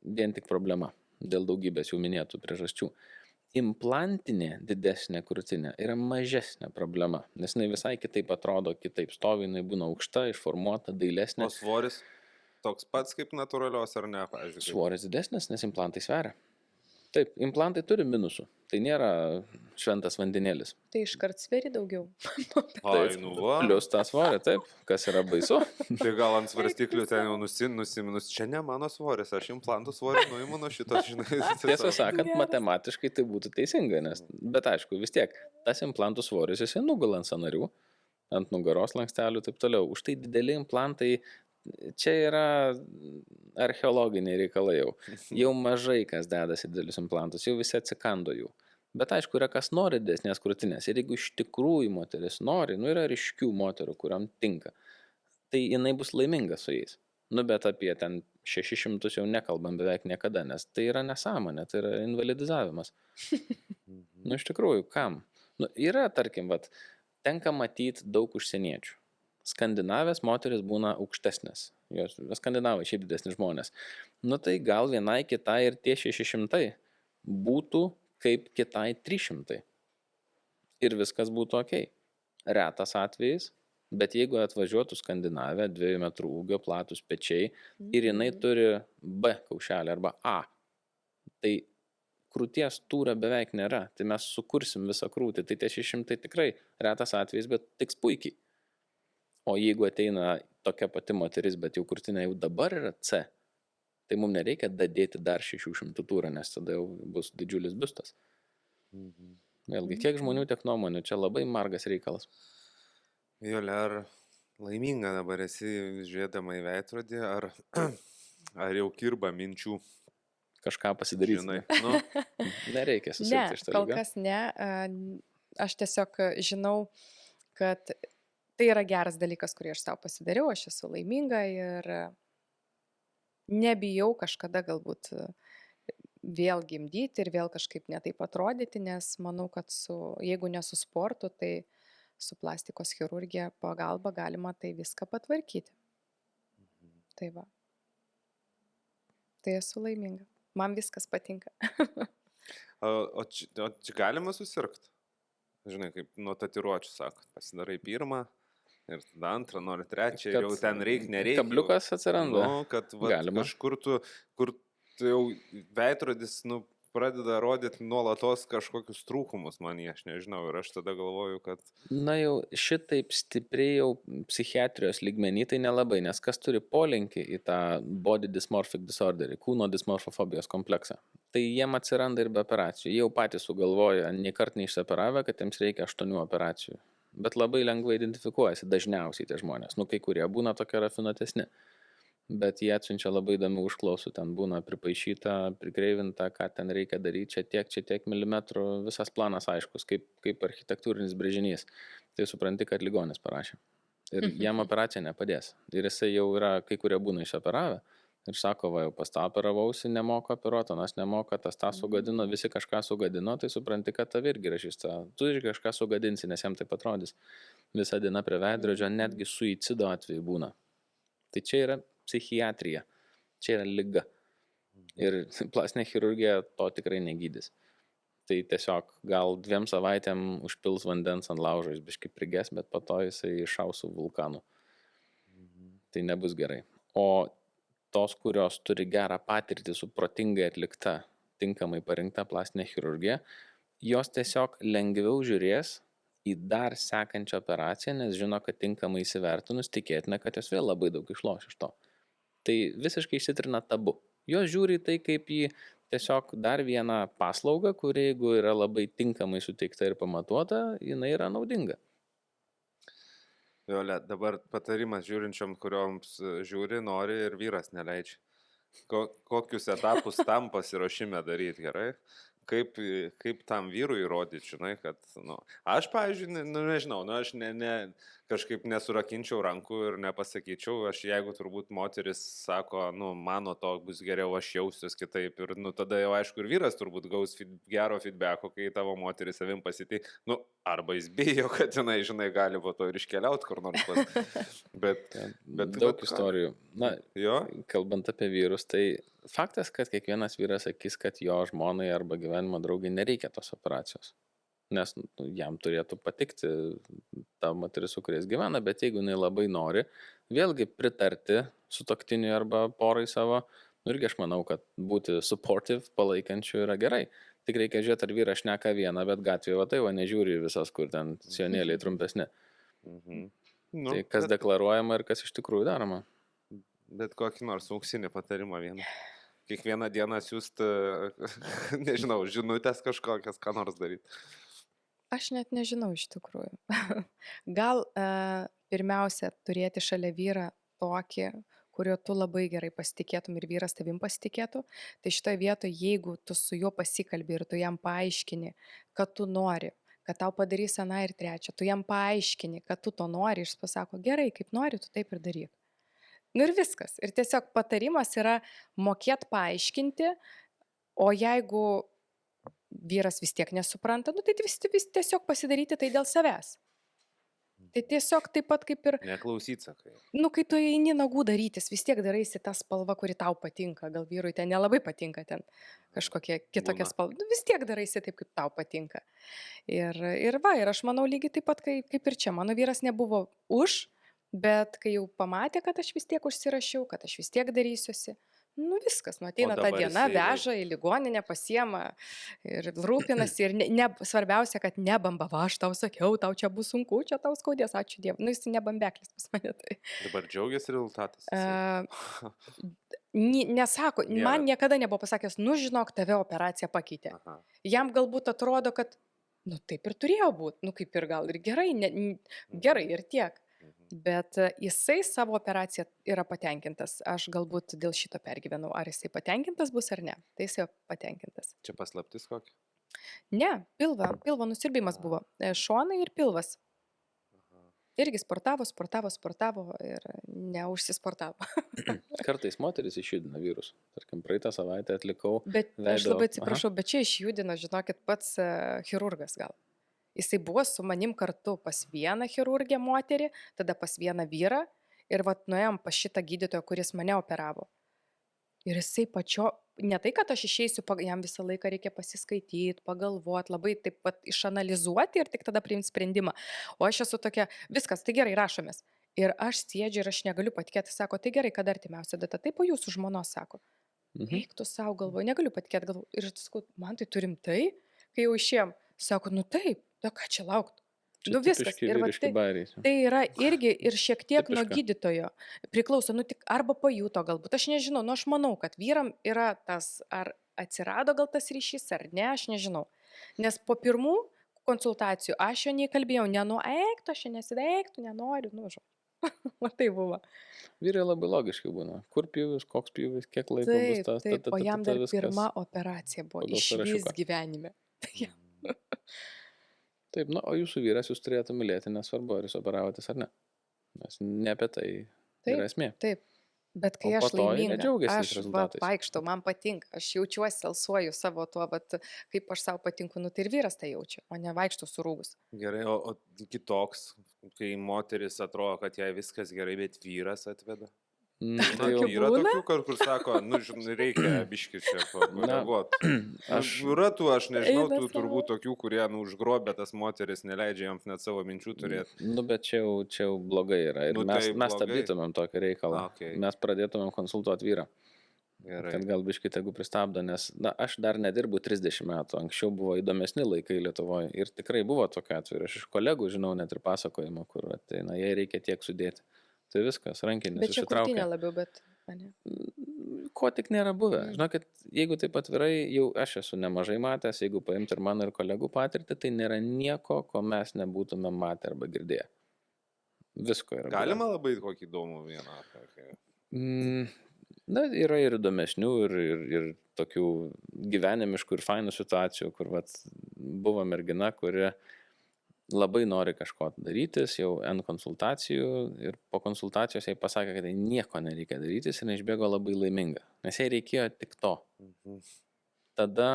vien tik problema dėl daugybės jau minėtų priežasčių. Implantinė didesnė krūtinė yra mažesnė problema, nes jinai visai kitaip atrodo, kitaip stovi, jinai būna aukšta, išformuota, dailesnė. O svoris toks pats kaip natūralios ar ne, pavyzdžiui? Svoris didesnis, nes implantai sveria. Taip, implantai turi minusų. Tai nėra šventas vandenėlis. Tai iškart sveri daugiau. Ai, nu va. Plius tą svorį, taip, kas yra baisu. Tai gal ant svarstyklių ten jau nusiminus, čia ne mano svoris, aš implantų svorį nuimu nuo šitos, žinai. Tiesą sakant, Geras. matematiškai tai būtų teisinga, bet aišku, vis tiek, tas implantų svoris jisai nugula ant sąnarių, ant nugaros lankstelių ir taip toliau. Už tai dideli implantai, čia yra archeologiniai reikalai jau. Jau mažai kas dedasi didelius implantus, jau visi atsikando jų. Bet aišku, yra kas nori didesnės krūtinės. Ir jeigu iš tikrųjų moteris nori, yra ryškių moterų, kuriam tinka, tai jinai bus laiminga su jais. Bet apie ten 600 jau nekalbam beveik niekada, nes tai yra nesąmonė, tai yra invalidizavimas. Iš tikrųjų, kam? Yra, tarkim, tenka matyti daug užsieniečių. Skandinavės moteris būna aukštesnės. Skandinavai šiaip didesni žmonės. Tai gal vienai kitai ir tie 600 būtų kaip kitai 300. Ir viskas būtų ok. Retas atvejis, bet jeigu atvažiuotų Skandinavė, 2 metrų ūgio, platus pečiai ir jinai turi B kaušelį arba A, tai krūties tūrio beveik nėra. Tai mes sukursim visą krūtį. Tai tie 600 tikrai retas atvejis, bet tiks puikiai. O jeigu ateina tokia pati moteris, bet jau krūtinė jau dabar yra C, tai mums nereikia dadėti dar 600 tūrą, nes tada jau bus didžiulis biustas. Vėlgi, kiek žmonių, tiek nuomonių, čia labai margas reikalas. Jolė, ar laiminga dabar esi žiūrėdama į veidrodį, ar jau kirba minčių? Kažką pasidaryti. Žinai, Nereikia susirgti šitą kol ligą. kas ne. Aš tiesiog žinau, kad tai yra geras dalykas, kurį aš savo pasidariau, aš esu laiminga ir nebijau kažkada galbūt vėl gimdyti ir vėl kažkaip netaip atrodyti, nes manau, kad jeigu ne su sportu, tai su plastikos chirurgija pagalba galima tai viską patvarkyti. Tai va. Tai esu laiminga. Man viskas patinka. O čia galima susirgti? Žinai, kaip nuo tatuiruočių sako, pasidarai pirmą ir tada antrą, nori trečią ir jau ten nereikia. Kabliukas atsiranda. Kad Galima. Kažkur kur tu jau veidrodis pradeda rodyti nuolatos kažkokius trūkumus man, aš nežinau, ir aš tada galvoju, kad... Jau šitaip stipriai jau psichiatrijos lygmenį tai nelabai, nes kas turi polinkį į tą body dysmorphic disorderį, kūno dismorfofobijos kompleksą, tai jiem atsiranda ir be operacijų. Jie jau patys sugalvoja, niekart neišsioperavę, kad jiems reikia 8 operacijų. Bet labai lengvai identifikuojasi dažniausiai tie žmonės. Kai kurie būna tokie rafinuotesni. Bet jie atsiunčia labai įdomių užklausų, ten būna pripaišyta, prikreivinta, ką ten reikia daryti, čia tiek milimetrų, visas planas aiškus, kaip architektūrinis brėžinys. Tai supranti, kad ligonis parašė. Ir jam operacija nepadės. Ir jisai jau yra, kai kurie būna išoperavę. Ir sako, jau pas tą operavausi, nemoka operuoti, anas nemoka, tas tą sugadino, visi kažką sugadino, tai supranti, kad tavi irgi rašys tą. Tu irgi kažką sugadinsi, nes jam taip atrodys. Visą dieną prie veidrodžio, netgi suicido atveju būna. Tai čia yra psichiatrija. Čia yra liga. Ir plastinė chirurgija to tikrai negydys. Tai tiesiog gal 2 savaitėm užpils vandens ant laužo, jis biškai prigės, bet po to jisai iššaus su vulkanu. Tai nebus gerai. O tos, kurios turi gerą patirtį su protingai atlikta, tinkamai parinkta plastinė chirurgija, jos tiesiog lengviau žiūrės į dar sekančią operaciją, nes žino, kad tinkamai įsivertinus, tikėtina, kad jos vėl labai daug išloš iš to. Tai visiškai išsitrina tabu. Jos žiūri tai kaip į tiesiog dar vieną paslaugą, kuri, jeigu yra labai tinkamai suteikta ir pamatuota, jinai yra naudinga. Jolė, dabar patarimas žiūrinčiom, kurioms žiūri, nori ir vyras neleidžia. Kokius etapus tam pasiruošime daryti, gerai? Kaip tam vyrui įrodyti, žinai, kad, aš, pavyzdžiui, nežinau, aš kažkaip nesurakinčiau rankų ir nepasakyčiau, jeigu turbūt moteris sako, mano to bus geriau, aš jausiuos kitaip ir, tada jau aišku ir vyras turbūt gaus gero feedbacko, kai tavo moteris savim pasitik, arba jis bijo, kad jinai, žinai, gali po to ir iškeliauti kur nors pas. Bet daug istorijų. Jo? Kalbant apie vyrus, tai faktas, kad kiekvienas vyras sakys, kad jo žmonai arba gyvenimo draugai nereikia tos operacijos. Nes jam turėtų patikti ta moteris, su kuriais gyvena, bet jeigu jinai labai nori, vėlgi pritarti sutuoktiniui arba porai savo, irgi aš manau, kad būti supportive, palaikančiu yra gerai. Tik reikia žiūrėti, ar vyras šneka vieną, bet gatvėje tai nežiūri visas, kur ten sijonėliai trumpesni. Tai kas deklaruojama ir kas iš tikrųjų daroma. Bet kokį nors auksinį patarimą vieną. Kiekvieną dieną siūsti, nežinau, žinutės kažkokias, ką nors daryti. Aš net nežinau iš tikrųjų. Gal pirmiausia turėti šalia vyrą tokį, kurio tu labai gerai pasitikėtum ir vyras tavim pasitikėtų, tai šitoje vietoje, jeigu tu su juo pasikalbi ir tu jam paaiškini, kad tu nori, kad tau padarys aną ir trečią, tu jam paaiškini, kad tu to nori, ir jis pasako, gerai, kaip nori, tu taip ir daryk. Nu ir viskas. Ir tiesiog patarimas yra mokėti paaiškinti, o jeigu vyras vis tiek nesupranta, nu tai vis tiesiog pasidaryti tai dėl savęs. Tai tiesiog taip pat kaip ir, Neklausyt, sakai. nu kai tu eini nagų darytis, vis tiek daraisi tą spalvą, kuri tau patinka, gal vyrui ten nelabai patinka ten kažkokia kitokia Būna. spalva, nu, vis tiek daraisi taip, kaip tau patinka. Ir aš manau lygiai taip pat kaip ir čia, mano vyras nebuvo už, bet kai jau pamatė, kad aš vis tiek užsirašiau, kad aš vis tiek darysiuosi, nu viskas, nu ateina ta dabar diena, jisai- veža į ligoninę, pasiema ir rūpinasi ir svarbiausia, kad nebamba, va, aš tau sakiau, tau čia bus sunku, čia tau skaudės, ačiū Dievui. Nu jis nebambeklis pas mane. Tai. Dabar džiaugiasi rezultatas. Nesako, Nėra. man niekada nebuvo pasakęs, nu žinok, tave operacija pakeitė. Aha. Jam galbūt atrodo, kad, nu taip ir turėjo būti, nu kaip ir gal ir gerai, gerai ir tiek. Bet jisai savo operaciją yra patenkintas. Aš galbūt dėl šito pergyvenau, ar jisai patenkintas bus ar ne. Tai jisai patenkintas. Čia paslaptis kokia? Ne, pilvo nusirbimas buvo. Šonai ir pilvas. Irgi sportavo ir neužsisportavo. Kartais moteris išjudina vyrus. Tarkim, praeitą savaitę atlikau. Bet aš veido- labai atsiprašau, bet čia išjudino, žinokit, pats chirurgas gal. Jisai buvo su manim kartu pas vieną chirurgę moterį, tada pas vieną vyrą ir vat nuėjom pas šitą gydytoją, kuris mane operavo. Ir jisai pačio, ne tai, kad aš išeisiu, jam visą laiką reikia pasiskaityti, pagalvoti, labai taip pat išanalizuoti ir tik tada priimti sprendimą. O aš esu tokia, viskas, tai gerai, rašomės. Ir aš sėdžiu ir aš negaliu patikėti, sako, tai gerai, kada artimiausia data, tai po jūsų žmonos, sako. Eik tu savo galvoju, negaliu patikėti galvoju. Ir aš sakau, man tai turim tai, kai jau išėjom, sako, nu taip, tai ką čia laukti? Nu viskas. Ir va, tai yra irgi ir šiek tiek nuo Tipiška. gydytojo priklauso, nu tik arba pajuto galbūt, aš nežinau, nu aš manau, kad vyram yra tas, ar atsirado gal tas ryšys, ar ne, aš nežinau. Nes po pirmų konsultacijų aš jo neįkalbėjau, eik, aš čia nesiveiktų, nenoriu, nu žodžiu. O tai buvo. Vyrai labai logiškai būna. Kur pjūvis, koks pjūvis, kiek laiko bus tas. Taip, o jam dar pirma operacija buvo pagal iš vis sąrašiuką. gyvenime. Taip, nu, o jūsų vyras jūs turėtų mylėti, nesvarbu, ar jūs operavotės ar ne. Nes ne apie tai yra esmė. Taip. Bet kai O po aš to jie laiminga, džiaugiasi tais aš rezultatais. vaikštau, man patinka, aš jaučiuosi, alsuoju savo tuo, kaip aš savo patinku, nu tai ir vyras tai jaučia, o ne vaikštau surūgus. Gerai, o kitoks, kai moteris atrodo, kad jai viskas gerai, bet vyras atveda. Tai jau, Tokių Yra būna? tokių, kur sako, nu, žinai, reikia biškį čia pareaguoti. aš, Yra tų, aš nežinau, Eina tų savo. turbūt tokių, kurie, nu, užgrobė tas moteris, neleidžia joms net savo minčių turėti. nu, bet čia jau blogai yra. Ir Nu, mes, tai mes blogai. stabdytumėm tokį reikalą. Okay. Mes pradėtumėm konsultuoti vyrą. Gerai. Kad gal biškį tegu pristabdo, nes na, aš dar nedirbu 30 metų, anksčiau buvo įdomesni laikai Lietuvoje ir tikrai buvo tokia atveju. Aš iš kolegų žinau net ir pasakojimą, kur ateina, jai reikia tiek sudėti. Tai viskas, rankinis Bet čia krūtinė išsitraukia. labiau, bet... Ne. Ko tik nėra buvę. Žinokit, jeigu taip atvirai, jau aš esu nemažai matęs, jeigu paimti ir mano ir kolegų patirtį, tai nėra nieko, ko mes nebūtume matę arba girdėję. Visko yra. buvę. Galima labai kokį įdomų vieną. Tokį. Na, yra ir įdomesnių, ir tokių gyvenimiškų, ir fainų situacijų, kur vat, buvo mergina, kuri labai nori kažko darytis, jau N konsultacijų, ir po konsultacijos jai pasakė, kad jai nieko nereikia darytis, ir išbėgo labai laiminga, nes jai reikėjo tik to. Tada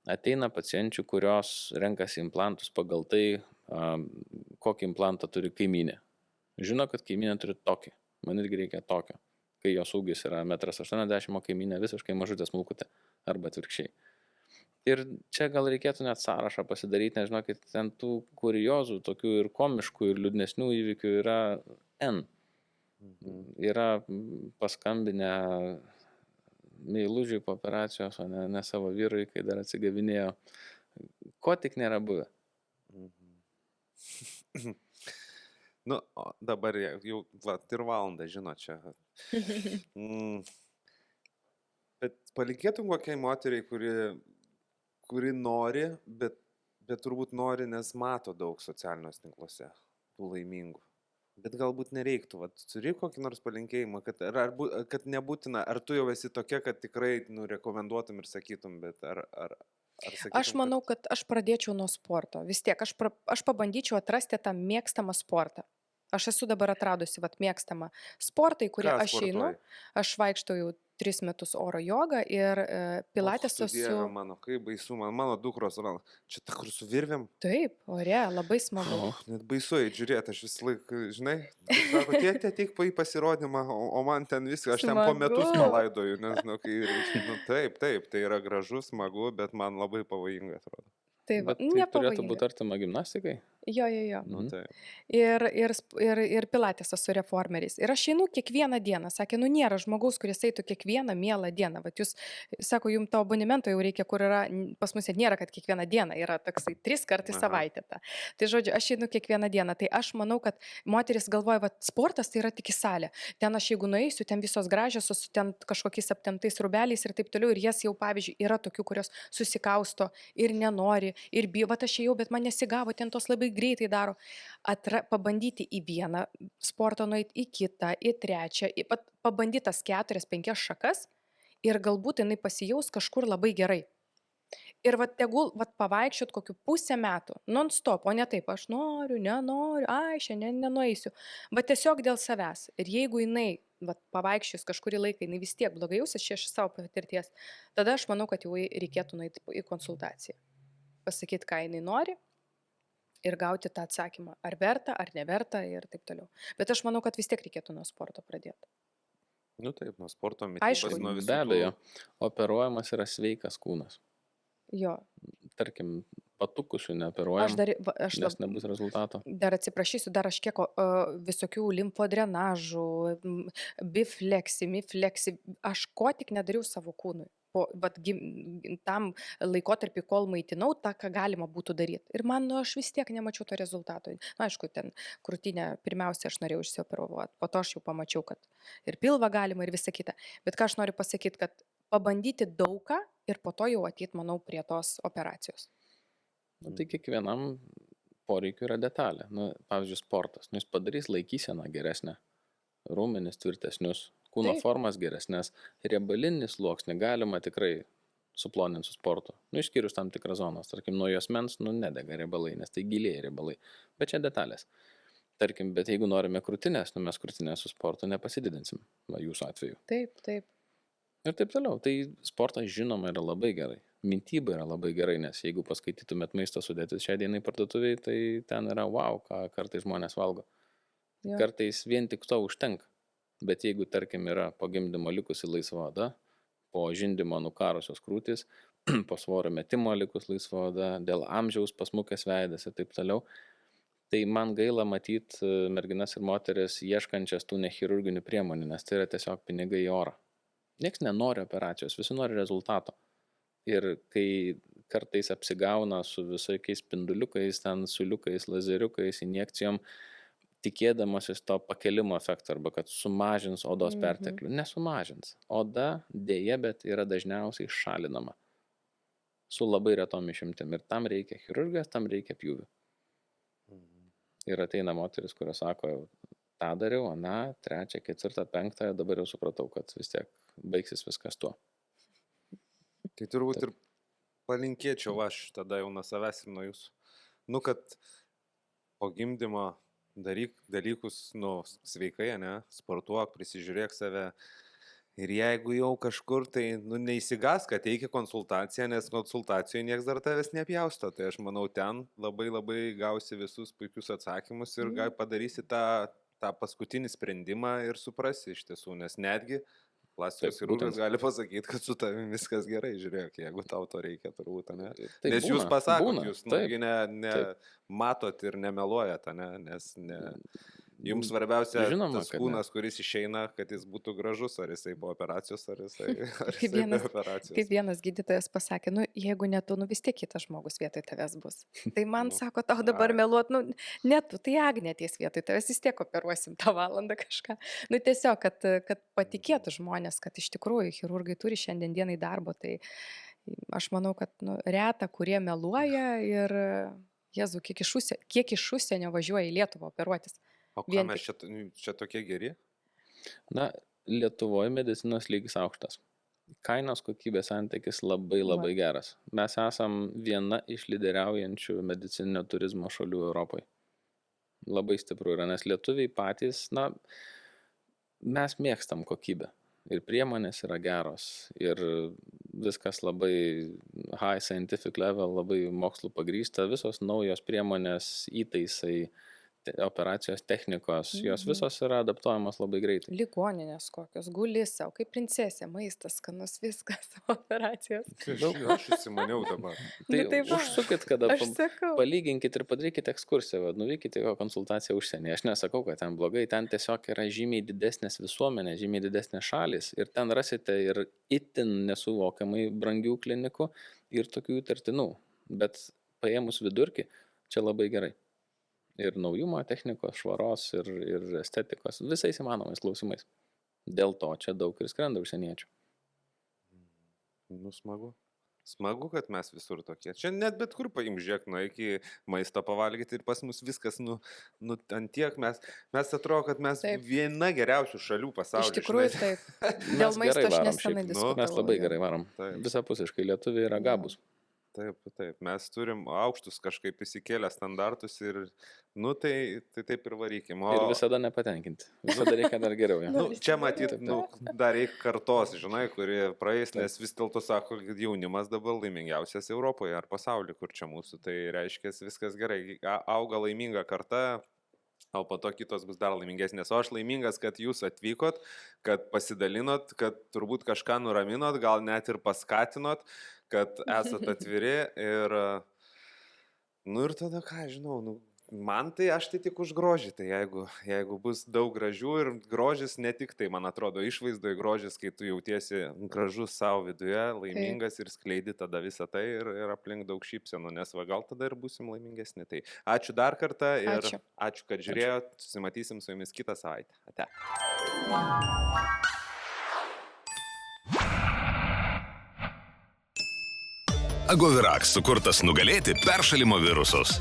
ateina pacienčių, kurios renkasi implantus pagal tai, kokį implantą turi kaimynė. Žino, kad kaimynė turi tokį, man irgi reikia tokio, kai jos ūgis yra 1,80 m, o kaimynė visiškai mažutė smulkutė, arba atvirkščiai. Ir čia gal reikėtų net sąrašą pasidaryti, nežinau, kad ten tų kuriozų, tokių ir komiškų, ir liūdnesnių įvykių yra N. Yra paskambinę meilužiai po operacijos, o ne savo vyrui, kai dar atsigavinėjo. Ko tik nėra buvę. Nu, o dabar jau ir valandą, žino čia. Bet palinkėtum kokiai moteriai, kuri nori, bet turbūt nori, nes mato daug socialiniuose tinkluose, tų laimingų. Bet galbūt nereiktų, turi kokį nors palinkėjimą, kad nebūtina, ar tu jau esi tokia, kad tikrai rekomenduotum ir sakytum, bet ar Aš sakytum, manau, kad aš pradėčiau nuo sporto. Vis tiek, aš pabandyčiau atrasti tą mėgstamą sportą. Aš esu dabar atradusi mėgstamą sportą, į kurį ką aš einu. sportuoji? Aš vaikštau jau 3 metus oro jogą ir pilatesą Dieve su... mano, kaip baisu, mano dukros, čia ta, kur su virvėm. Taip, ore, labai smagu. Net baisu žiūrėti, aš vis laik, žinai, sako, tėtė, ateik į pasirodymą, o man ten viską, aš ten po metus Smagu. palaidoju, nežinau, taip, tai yra gražu, smagu, bet man labai pavojinga atrodo. Tai va, Bet tai turėtų nepavojinga. būti artima gimnastikai. Jo. Nu, Mhm. taip. Ir pilatesas su reformeriais. Ir aš einu kiekvieną dieną. Sakė, nėra žmogaus, kuris eitų kiekvieną mielą dieną. Vat jūs, sako, jums to abonemento jau reikia, kur yra, pas mus net nėra, kad kiekvieną dieną yra toksai 3 kartai Aha. savaitę. Tai žodžiu, aš einu kiekvieną dieną. Tai aš manau, kad moteris galvoja, va, sportas tai yra tik į salę. Ten aš jeigu nueisiu, ten visos gražios, su ten kažkokiais aptemtais rūbeliais ir taip toliau. Ir jas jau, pavyzdžiui, yra tokių, kurios susikausto ir nenori, ir bijo, va aš ėjau, bet man nesigavo, ten tos labai greitai daro. Pabandyti į vieną sportą, nueiti į kitą, į trečią, pabandyti tas 4-5 šakas ir galbūt jinai pasijaus kažkur labai gerai. Ir tegul pavaikščiot kokiu pusę metų, non-stop, o ne taip, aš noriu, nenoriu, šiandien nenueisiu, bet tiesiog dėl savęs. Ir jeigu jinai pavaikščius kažkurį laiką, jinai vis tiek blogai jausis, čia iš savo patirties, tada aš manau, kad jau reikėtų nueiti į konsultaciją. Pasakyti, ką jinai nori ir gauti tą atsakymą, ar verta, ar neverta ir taip toliau. Bet aš manau, kad vis tiek reikėtų nuo sporto pradėti. Nu taip, nuo sporto Aišku. mitybos, nuo visų. Be abejo, operuojamas yra sveikas kūnas. Jo, Tarkim, patukusių neoperuojam, nes nebus rezultato. dar atsiprašysiu, dar aš kiek visokių limfodrenažų, bifleksi, mifleksi, aš ko tik nedariau savo kūnui. Tam laikotarpį, kol maitinau, tą, ką galima būtų daryti. Ir man, aš vis tiek nemačiau to rezultato. Na, aišku, ten krūtinę pirmiausia aš norėjau išsioperuoti, po to aš jau pamačiau, kad ir pilvą galima, ir visa kita. Bet ką aš noriu pasakyti, kad pabandyti daugą ir po to jau ateit, manau, prie tos operacijos. Tai kiekvienam poreikiu yra detalė. Pavyzdžiui, sportas. Jis padarys laikyseną geresnę, raumenis tvirtesnius, kūno formas geresnės, riebalinį sluoksnį galima tikrai suploninti su sportu. Išskyrus tam tikras zonas. Tarkim, nuo juosmens nedega riebalai, nes tai giliai riebalai. Bet čia detalės. Tarkim, bet jeigu norime krūtinės, mes krūtinės su sportu nepasididinsim. Jūsų atveju. Taip. Ir taip toliau. Tai sportas žinoma yra labai gerai. Mintyba yra labai gerai, nes jeigu paskaitytumėt maisto sudėtis šią dieną parduotuviai, tai ten yra wow, ką kartais žmonės valgo. Jo. Kartais vien tik to užtenka. Bet jeigu, tarkim, yra po gimdymo likusi laisva oda, po žindymo nukarusios krūtis, po svorio metimo likus laisva oda, dėl amžiaus pasmukęs veidas ir taip toliau, tai man gaila matyti merginas ir moteris ieškančias tų nechirurginių priemonių, nes tai yra tiesiog pinigai į orą. Niekas nenori operacijos, visi nori rezultato. Ir kai kartais apsigauna su visokiais spinduliukais, ten suliukais, lazeriukais, injekcijom, tikėdamasis to pakelimo efekto arba kad sumažins odos perteklių. Nesumažins. Oda dėja, bet yra dažniausiai šalinama. Su labai retom išimtim. Ir tam reikia chirurgijos, tam reikia pjūvių. Ir ateina moteris, kurios sako, tą dariau, 3, 4, 5, dabar jau supratau, kad vis tiek baigsis viskas tuo. Tai turbūt ir palinkėčiau aš tada jau nuo savęs ir nuo jūsų. Kad po gimdymo daryk dalykus, sveikai, sportuok, prisižiūrėk save. Ir jeigu jau kažkur, tai neįsigas, kad eiki konsultaciją, nes konsultacijoje nieks dar tavęs nepjausto. Tai aš manau, ten labai labai gausi visus puikius atsakymus ir padarysi tą paskutinį sprendimą ir suprasi iš tiesų, nes netgi plastikos chirurgas gali pasakyti, kad su tavimi viskas gerai, žiūrėk, jeigu tau to reikia, turbūt, ne? Nes jūs pasakot, jūs matot ir nemeluojat, nes jums svarbiausia tas kūnas, kuris išeina, kad jis būtų gražus, ar jisai po operacijos, ar jisai be operacijos. Kaip vienas gydytojas pasakė, jeigu ne tu, vis tiek kitas žmogus vietoj tavęs bus. Tai man sako, tau dabar meluot, ne tu, tai Agnė ties vietoj tavęs, vis tiek operuosim tą valandą kažką. Tiesiog, kad patikėtų žmonės, kad iš tikrųjų chirurgai turi šiandien dienai darbo, tai aš manau, kad reta, kurie meluoja ir, Jėzau, kiek iš užsienio važiuoja į Lietuvą operuotis. O ką Vien mes čia tokie geri? Na, Lietuvoje medicinos lygis aukštas. Kainos kokybės santykis labai geras. Mes esam viena iš lyderiaujančių medicininio turizmo šalių Europoje. Labai stipru yra, nes lietuviai patys, mes mėgstam kokybę. Ir priemonės yra geros, ir viskas labai high scientific level, labai mokslų pagrįsta, visos naujos priemonės, įtaisai, operacijos technikos, jos visos yra adaptuojamos labai greitai. Ligoninės kokios, guli savo, kaip princesė, maistas, skanus, viskas, operacijos. Aš įsimaniau dabar. Tai Nu, tai va. užsukit, kada Aš sakau. palyginkit ir padarykit ekskursiją, nuvykite į konsultaciją užsienyje. Aš nesakau, kad ten blogai, ten tiesiog yra žymiai didesnės visuomenės, žymiai didesnės šalis ir ten rasite ir itin nesuvokiamai brangių klinikų ir tokių įtartinų. Bet paėmus vidurkį, čia labai gerai. Ir naujumo, technikos, švaros ir estetikos, visais įmanomais klausimais. Dėl to čia daug ir skrenda užsieniečių. Nu, smagu. Smagu, kad mes visur tokie. Čia net bet kur paim žiūrėk, iki maisto pavalgyti ir pas mus viskas, ant tiek mes atrodo, kad mes Taip. viena geriausių šalių pasaulyje. Iš tikrųjų, taip. Dėl Mes maisto gerai aš varom nesenai šiaip. diskutavau. Mes labai gerai varom. Taip. Visapusiškai lietuviai yra gabūs. Taip. Mes turim aukštus kažkaip įsikėlę standartus ir, tai taip ir varykim. Ir visada nepatenkinti. Visada reikia dar geriau. Ja. Čia matyt, dar reikia kartos, žinai, kurie praeis, nes vis dėlto sako, kad jaunimas dabar laimingiausias Europoje ar pasaulyje, kur čia mūsų. Tai reiškia, viskas gerai. Auga laiminga karta, o po to kitos bus dar laimingesnės. O aš laimingas, kad jūs atvykot, kad pasidalinot, kad turbūt kažką nuraminot, gal net ir paskatinot, kad esat atviri ir tada ką, žinau, man tai aš tai tik už grožį, tai jeigu bus daug gražių ir grožis ne tik tai, man atrodo, išvaizdoje grožis, kai tu jautiesi gražus savo viduje, laimingas ir skleidi tada visą tai ir aplink daug šypsenų, nes gal tada ir būsim laimingesni. Tai ačiū dar kartą ir ačiū kad žiūrėjot, susimatysim su jumis kitą savaitę. Ate. Agovirax sukurtas nugalėti peršalimo virusus.